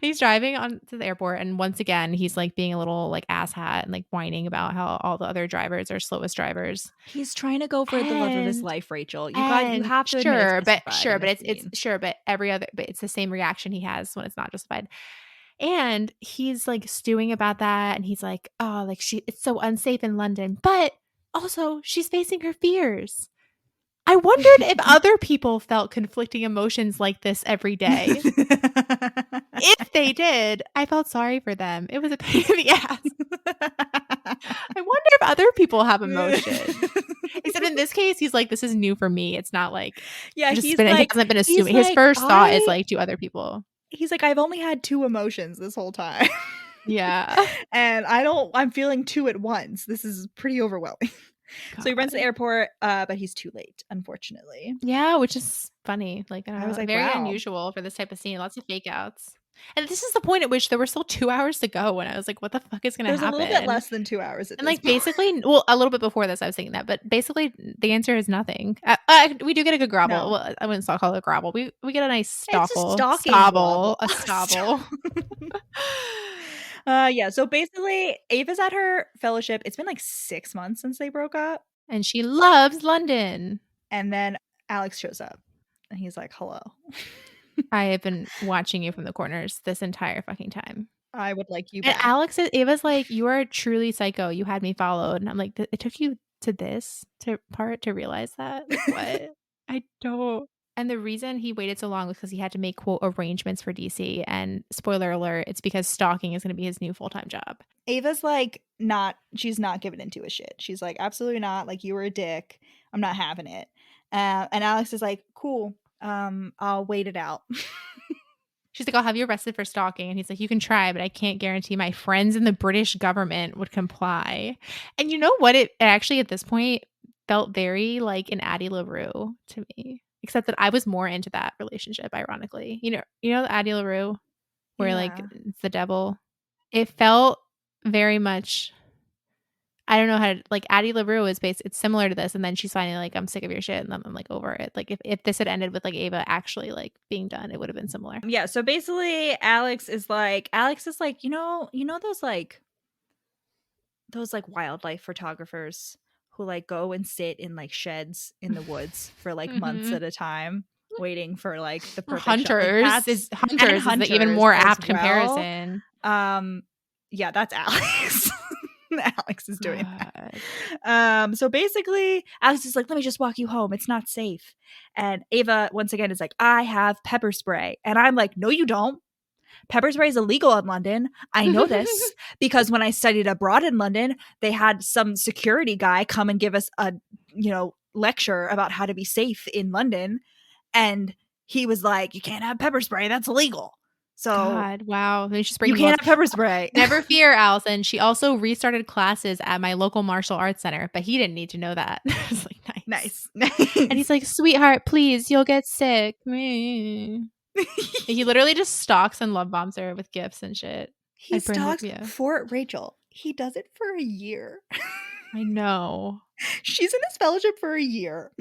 He's driving on to the airport. And once again, he's like being a little like asshat and like whining about how all the other drivers are slowest drivers. He's trying to go for the love of his life, Rachel. You have to admit but it's the same reaction he has when it's not justified. And he's like stewing about that. And he's like, oh, like it's so unsafe in London, but also she's facing her fears. I wondered if other people felt conflicting emotions like this every day. If they did, I felt sorry for them. It was a pain in the ass. I wonder if other people have emotions. Except in this case, he's like, this is new for me. It's not like, he hasn't been assuming. His first thought is like, to other people. He's like, I've only had 2 emotions this whole time. Yeah. And I'm feeling 2 at once. This is pretty overwhelming. So he runs to the God. airport, but he's too late, unfortunately. Yeah, which is funny. Like, I don't I know, was like, very wow. unusual for this type of scene. Lots of fake outs. And this is the point at which there were still 2 hours to go, and I was like, what the fuck is gonna There's happen? a little bit less than 2 hours at And this like point. basically, well, a little bit before this, I was thinking that, but basically, the answer is nothing. We do get a good grapple. No. Well, I wouldn't call it a grapple. We get a nice It's a stobble, stalking stobble, wobble. a stobble. Yeah, so basically Ava's at her fellowship. It's been like 6 months since they broke up. And she loves London. And then Alex shows up and he's like, hello. I have been watching you from the corners this entire fucking time. I would like you And back. Ava's like, you are truly psycho. You had me followed. And I'm like, it took you to this part to realize that? Like, what? I don't. And the reason he waited so long was because he had to make, quote, arrangements for DC. And spoiler alert, it's because stalking is going to be his new full-time job. Ava's like, she's not giving into a shit. She's like, absolutely not. Like, you were a dick. I'm not having it. And Alex is like, cool. I'll wait it out. She's like, I'll have you arrested for stalking. And he's like, you can try, but I can't guarantee my friends in the British government would comply. And you know what? It actually, at this point, felt very like an Addie LaRue to me. Except that I was more into that relationship, ironically. You know the Addie LaRue, where like it's the devil. It felt very much. I don't know how to, like, Addie LaRue is based. It's similar to this, and then she's finally like, I'm sick of your shit, and then I'm like over it. Like if this had ended with like Ava actually like being done, it would have been similar. Yeah. So basically, Alex is like, you know those like wildlife photographers who like go and sit in like sheds in the woods for like months at a time, waiting for like the perfect Hunters. shot. Like, Hunters is the even more apt comparison. Yeah, that's Alex. Alex is doing that. So basically, Alex is like, let me just walk you home. It's not safe. And Ava, once again, is like, I have pepper spray. And I'm like, no, you don't. Pepper spray is illegal in London. I know this because when I studied abroad in London, they had some security guy come and give us a, lecture about how to be safe in London. And he was like, you can't have pepper spray. That's illegal. So God, wow. They just you can't have pepper spray. Never fear, Allison. She also restarted classes at my local martial arts center, but he didn't need to know that. I was like, nice. And he's like, sweetheart, please, you'll get sick. He literally just stalks and love bombs her with gifts and shit. He stalks for Rachel. He does it for a year. I know. She's in his fellowship for a year.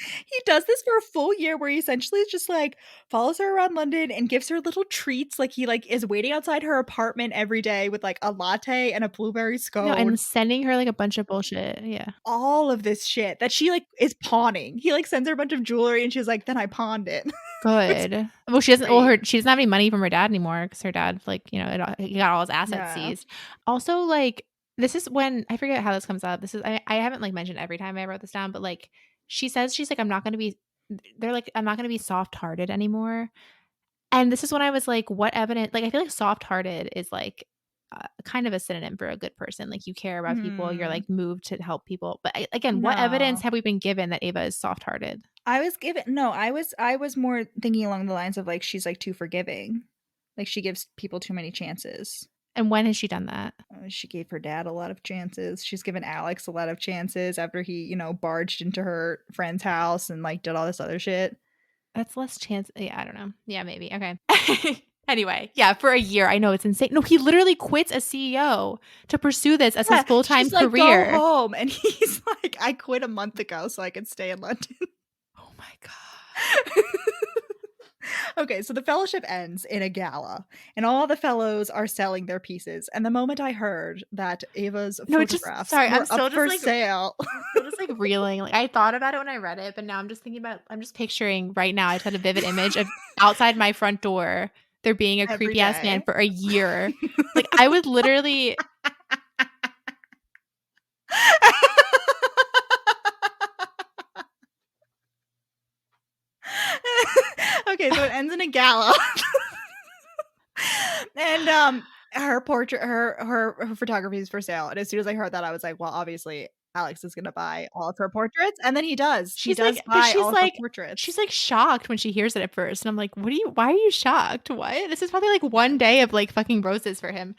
He does this for a full year where he essentially just like follows her around London and gives her little treats. Like he like is waiting outside her apartment every day with like a latte and a blueberry scone. No, and sending her like a bunch of bullshit. Yeah. All of this shit that she like is pawning. He like sends her a bunch of jewelry and she's like, then I pawned it. Good. Well, she doesn't she doesn't have any money from her dad anymore because her dad like, he got all his assets seized. Also, like, this is when I forget how this comes up. This is I haven't like mentioned every time I wrote this down, but like she says she's like, I'm not going to be soft-hearted anymore. And this is when I was like, what evidence? Like, I feel like soft-hearted is like kind of a synonym for a good person. Like, you care about people, you're like moved to help people. But again, what evidence have we been given that Ava is soft-hearted? I was more thinking along the lines of like she's like too forgiving. Like she gives people too many chances. And when has she done that? She gave her dad a lot of chances. She's given Alex a lot of chances after he, barged into her friend's house and like did all this other shit. That's less chance. Yeah, I don't know. Yeah, maybe. Okay. Anyway, yeah, for a year. I know, it's insane. No, he literally quits as CEO to pursue this as his full-time career. Go home. And he's like, I quit a month ago so I could stay in London. Oh my God. Okay, so the fellowship ends in a gala, and all the fellows are selling their pieces. And the moment I heard that Ava's photographs were up for sale, I'm still just like reeling. Like, I thought about it when I read it, but now I'm just picturing right now. I just had a vivid image of outside my front door there being a creepy ass man for a year. Like, I would literally. Okay, so it ends in a gala. And her portrait, her photography is for sale. And as soon as I heard that, I was like, well, obviously Alex is gonna buy all of her portraits. And then he does. She does buy all of her portraits. She's like shocked when she hears it at first. And I'm like, why are you shocked? What? This is probably like one day of like fucking roses for him.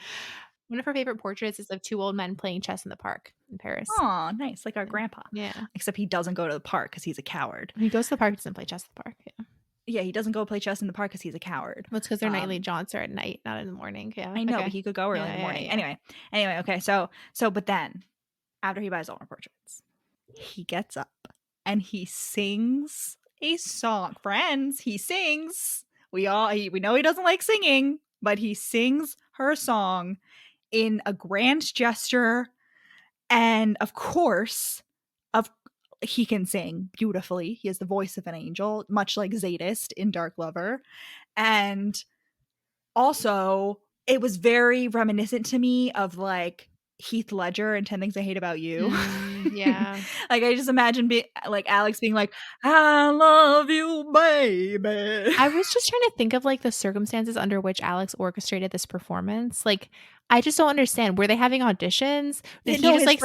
One of her favorite portraits is of 2 old men playing chess in the park in Paris. Oh, nice. Like our grandpa. Yeah. Except he doesn't go to the park because he's a coward. He goes to the park, doesn't play chess at the park. Yeah. Yeah, he doesn't go play chess in the park because he's a coward. Well, it's because their nightly jaunts are at night, not in the morning. Yeah. I know, but he could go early in the morning. Anyway, okay. So, but then after he buys all our portraits, he gets up and he sings a song. Friends, he sings. We know he doesn't like singing, but he sings her song in a grand gesture, and of course, he can sing beautifully. He has the voice of an angel, much like Zadist in Dark Lover. And also, it was very reminiscent to me of like Heath Ledger in 10 Things I Hate About You. Yeah. Like I just imagine like Alex being like, I love you, baby. I was just trying to think of like the circumstances under which Alex orchestrated this performance. Like, I just don't understand. Were they having auditions? Did he just like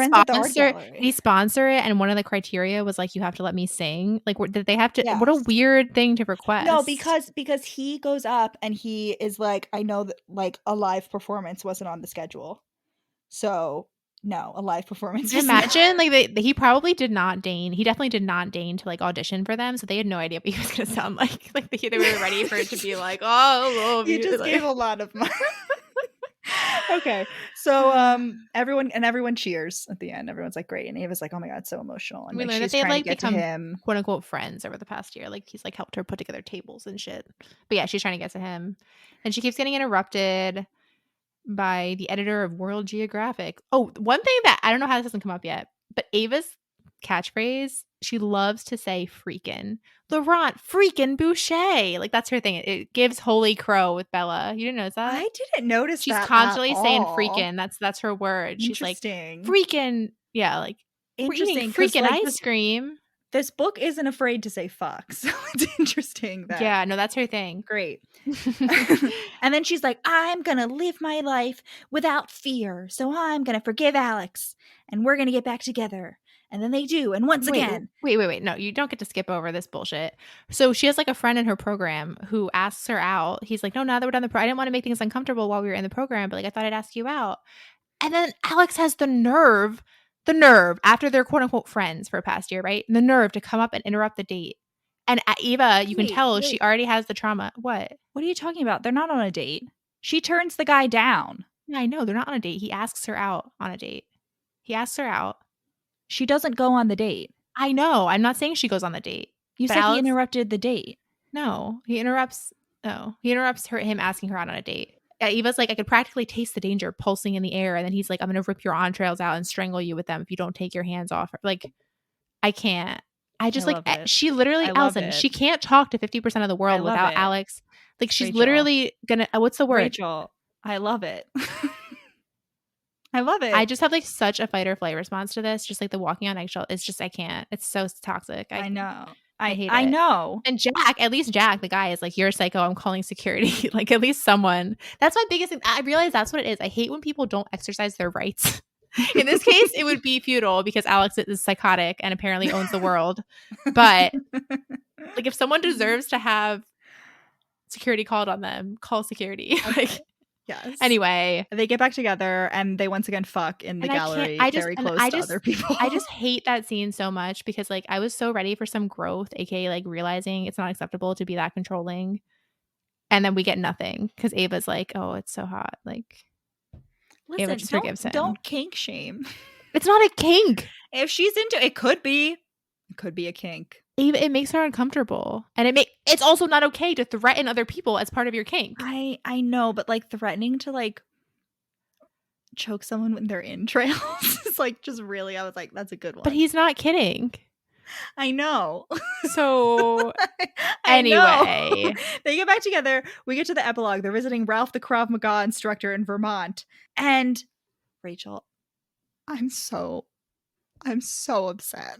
sponsor it? And one of the criteria was like, you have to let me sing. Like, did they have to? Yes. What a weird thing to request. No, because he goes up and he is like, I know that like a live performance wasn't on the schedule. So no, a live performance. Imagine like he probably did not deign. He definitely did not deign to like audition for them. So they had no idea what he was going to sound like. Like they were ready for it to be like, oh, you just gave a lot of money. Okay, so everyone cheers at the end. Everyone's like, great, and Ava's like, oh my god, so emotional. And we learned that they like become quote unquote friends over the past year. Like he's like helped her put together tables and shit. But yeah, she's trying to get to him, and she keeps getting interrupted by the editor of World Geographic. Oh, one thing that I don't know how this hasn't come up yet, but Ava's catchphrase, she loves to say freakin'. Laurent freakin' Boucher. Like that's her thing. It gives Holy Crow with Bella. You didn't notice that? I didn't notice She's that constantly saying freakin'. That's her word. She's like freakin'. Yeah, like interesting. Freakin' like ice cream. This book isn't afraid to say fuck, so it's interesting that. Yeah, no, that's her thing. Great. And then she's like, I'm going to live my life without fear, so I'm going to forgive Alex, and we're going to get back together. And then they do, and once again. Wait. No, you don't get to skip over this bullshit. So she has like a friend in her program who asks her out. He's like, no, now that we're done I didn't want to make things uncomfortable while we were in the program, but like I thought I'd ask you out. And then Alex has the nerve, after they're quote unquote friends for a past year, right? The nerve to come up and interrupt the date. And Ava, you can tell she already has the trauma. What are you talking about? They're not on a date. She turns the guy down. Yeah, I know. They're not on a date. He asks her out on a date. He asks her out. She doesn't go on the date. I know. I'm not saying she goes on the date. You said he interrupted the date. No, he interrupts him asking her out on a date. Eva's like, I could practically taste the danger pulsing in the air. And then he's like, I'm going to rip your entrails out and strangle you with them if you don't take your hands off her. Like, I can't. She literally, Allison, she can't talk to 50% of the world without Alex. Like, she's literally going to, what's the word? Rachel, I love it. I love it. I just have like such a fight or flight response to this. Just like the walking on eggshell. It's just, I can't. It's so toxic. I know. I hate it. I know. And at least Jack, the guy, is like, you're a psycho. I'm calling security. Like, at least someone. That's my biggest thing. I realize that's what it is. I hate when people don't exercise their rights. In this case, it would be futile because Alex is psychotic and apparently owns the world. But like, if someone deserves to have security called on them, call security. Like, yes. Anyway, they get back together and they once again fuck in the gallery, very close to other people. I just hate that scene so much because like I was so ready for some growth, aka like realizing it's not acceptable to be that controlling, and then we get nothing because Ava's like, "Oh, it's so hot." Like, listen, Ava just forgives him. Don't kink shame. It's not a kink. If she's into it, could be a kink. Ava, it makes her uncomfortable, and it's also not okay to threaten other people as part of your kink. I know, but like threatening to like choke someone with their entrails is like just really. I was like, that's a good one. But he's not kidding. I know. So anyway, they get back together. We get to the epilogue. They're visiting Ralph, the Krav Maga instructor in Vermont, and Rachel, I'm so upset.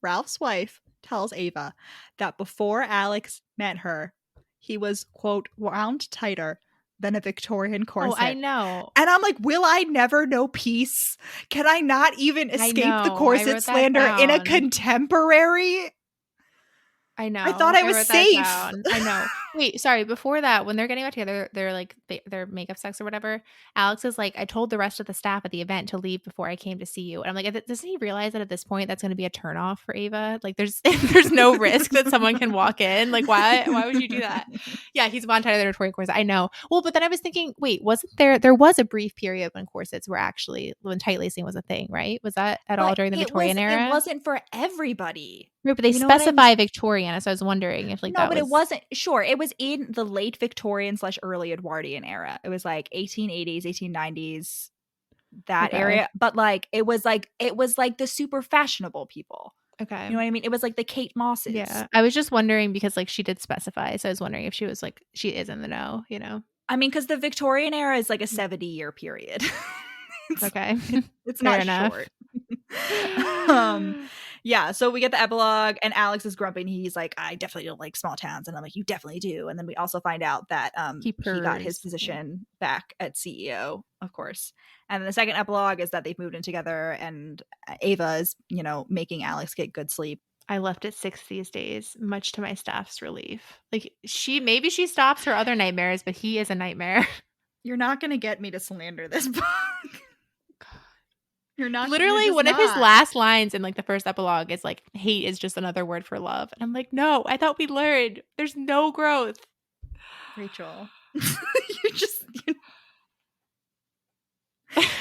Ralph's wife, tells Ava that before Alex met her, he was, quote, wound tighter than a Victorian corset. Oh, I know. And I'm like, will I never know peace? Can I not even escape the corset slander in a contemporary? I know. I thought I was safe. I know. Wait, sorry. Before that, when they're getting back together, they're like their makeup sex or whatever. Alex is like, I told the rest of the staff at the event to leave before I came to see you. And I'm like, doesn't he realize that at this point that's going to be a turnoff for Ava? Like, there's no risk that someone can walk in. Like, why would you do that? Yeah, he's one tied to the Victorian corset. I know. Well, but then I was thinking, wait, wasn't there was a brief period when corsets were actually when tight lacing was a thing, right? Was that at all during the Victorian era? It wasn't for everybody. Right, but they specify Victorian, so I was wondering if it wasn't. Sure, it was in the late Victorian / early Edwardian era. It was like 1880s, 1890s, that area. But like it was like the super fashionable people. Okay, you know what I mean? It was like the Kate Mosses. Yeah, I was just wondering because like she did specify, so I was wondering if she was like she is in the know. You know, I mean, because the Victorian era is like a 70-year period. It's not short. Yeah, so we get the epilogue and Alex is grumpy and he's like, I definitely don't like small towns. And I'm like, you definitely do. And then we also find out that he got his position back at CEO, of course. And then the second epilogue is that they've moved in together and Ava is, making Alex get good sleep. I left at 6 these days, much to my staff's relief. Like maybe she stops her other nightmares, but he is a nightmare. You're not going to get me to slander this book. You're not literally one of his last lines in like the first epilogue is like hate is just another word for love. And I'm like, no, I thought we learned there's no growth. Rachel.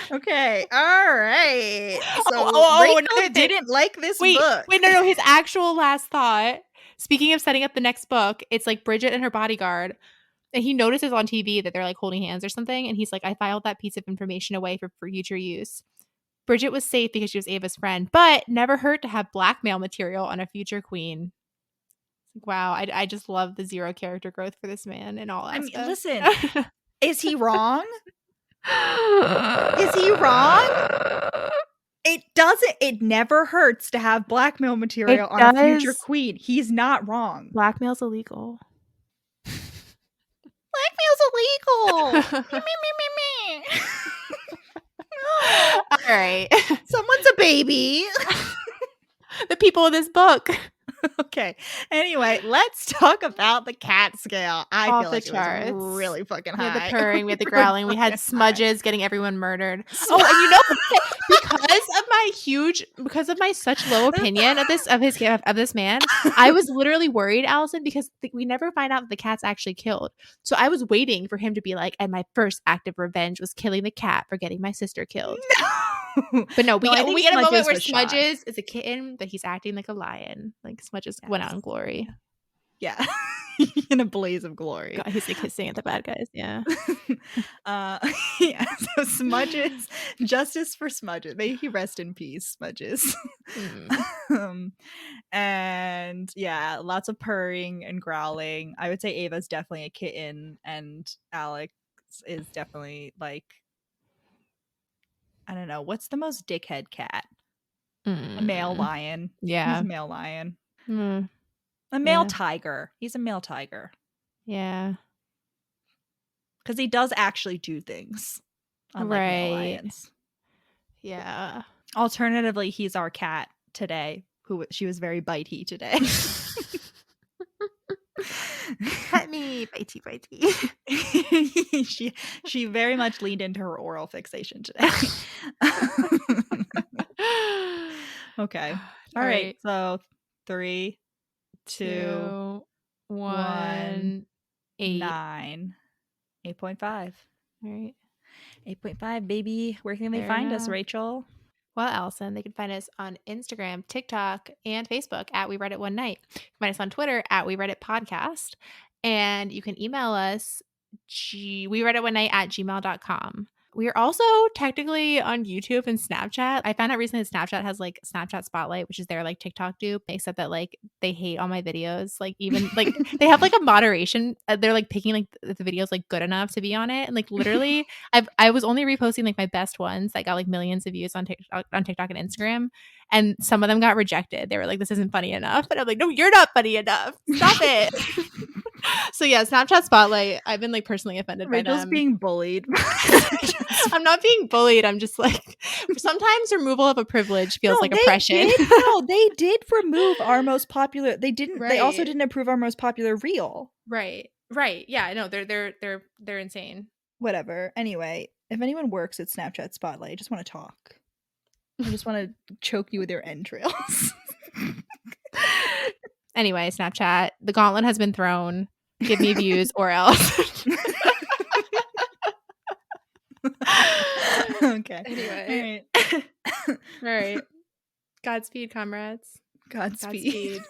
Okay. All right. So Rachel didn't like this book. Wait, no, his actual last thought. Speaking of setting up the next book, it's like Bridget and her bodyguard. And he notices on TV that they're like holding hands or something. And he's like, I filed that piece of information away for future use. Bridget was safe because she was Ava's friend, but never hurt to have blackmail material on a future queen. Wow, I just love the zero character growth for this man in all aspects. I mean, listen, is he wrong? Is he wrong? It never hurts to have blackmail material on a future queen. He's not wrong. Blackmail's illegal. Blackmail's illegal. me. All right. Someone's a baby. The people of this book. Okay. Anyway, let's talk about the cat scale. I Off feel like the charts. It was really fucking high. We had the purring, we had the growling, we had smudges getting everyone murdered. Oh, and because of my such low opinion of this man, I was literally worried, Allison, because we never find out that the cat's actually killed. So I was waiting for him to be like, and my first act of revenge was killing the cat for getting my sister killed. No. But no, we get a moment where Smudges is a kitten, but he's acting like a lion. Like Smudges went out in glory. Yeah. In a blaze of glory. God, he's like hissing at the bad guys. Yeah. Yeah. So Smudges, justice for Smudges. May he rest in peace, Smudges. And yeah, lots of purring and growling. I would say Ava's definitely a kitten, and Alex is definitely like, I don't know, what's the most dickhead cat? A male lion. Yeah. He's a male lion. A male tiger. He's a male tiger. Yeah. Because he does actually do things. Unlike male lions. Yeah. Alternatively, he's our cat today. She was very bitey today. Pet me, bitey. She very much leaned into her oral fixation today. Okay. All right. So 3, 2, 1, 8. 9. 8.5. All right. 8.5, baby. Where can they find us, Rachel? Well, Allison, they can find us on Instagram, TikTok, and Facebook at We Read It One Night. You can find us on Twitter at We Read It Podcast. And you can email us, wereaditonenight@gmail.com. We are also technically on YouTube and Snapchat. I found out recently that Snapchat has like Snapchat Spotlight, which is their like TikTok dupe, except that like they hate all my videos. Like even like they have like a moderation. They're like picking like the videos like good enough to be on it. And like literally I was only reposting like my best ones that got like millions of views on TikTok and Instagram. And some of them got rejected. They were like, this isn't funny enough. But I'm like, no, you're not funny enough. Stop it. So yeah, Snapchat Spotlight. I've been like personally offended by them. Rachel's being bullied. I'm not being bullied. I'm just like, sometimes removal of a privilege feels like oppression. They did remove our most popular. They didn't. Right. They also didn't approve our most popular reel. Right. Right. Yeah. No, they're insane. Whatever. Anyway, if anyone works at Snapchat Spotlight, I just want to talk. I just want to choke you with your entrails. Anyway, Snapchat, the gauntlet has been thrown. Give me views or else. Okay. Anyway. All right. Godspeed, comrades. Godspeed.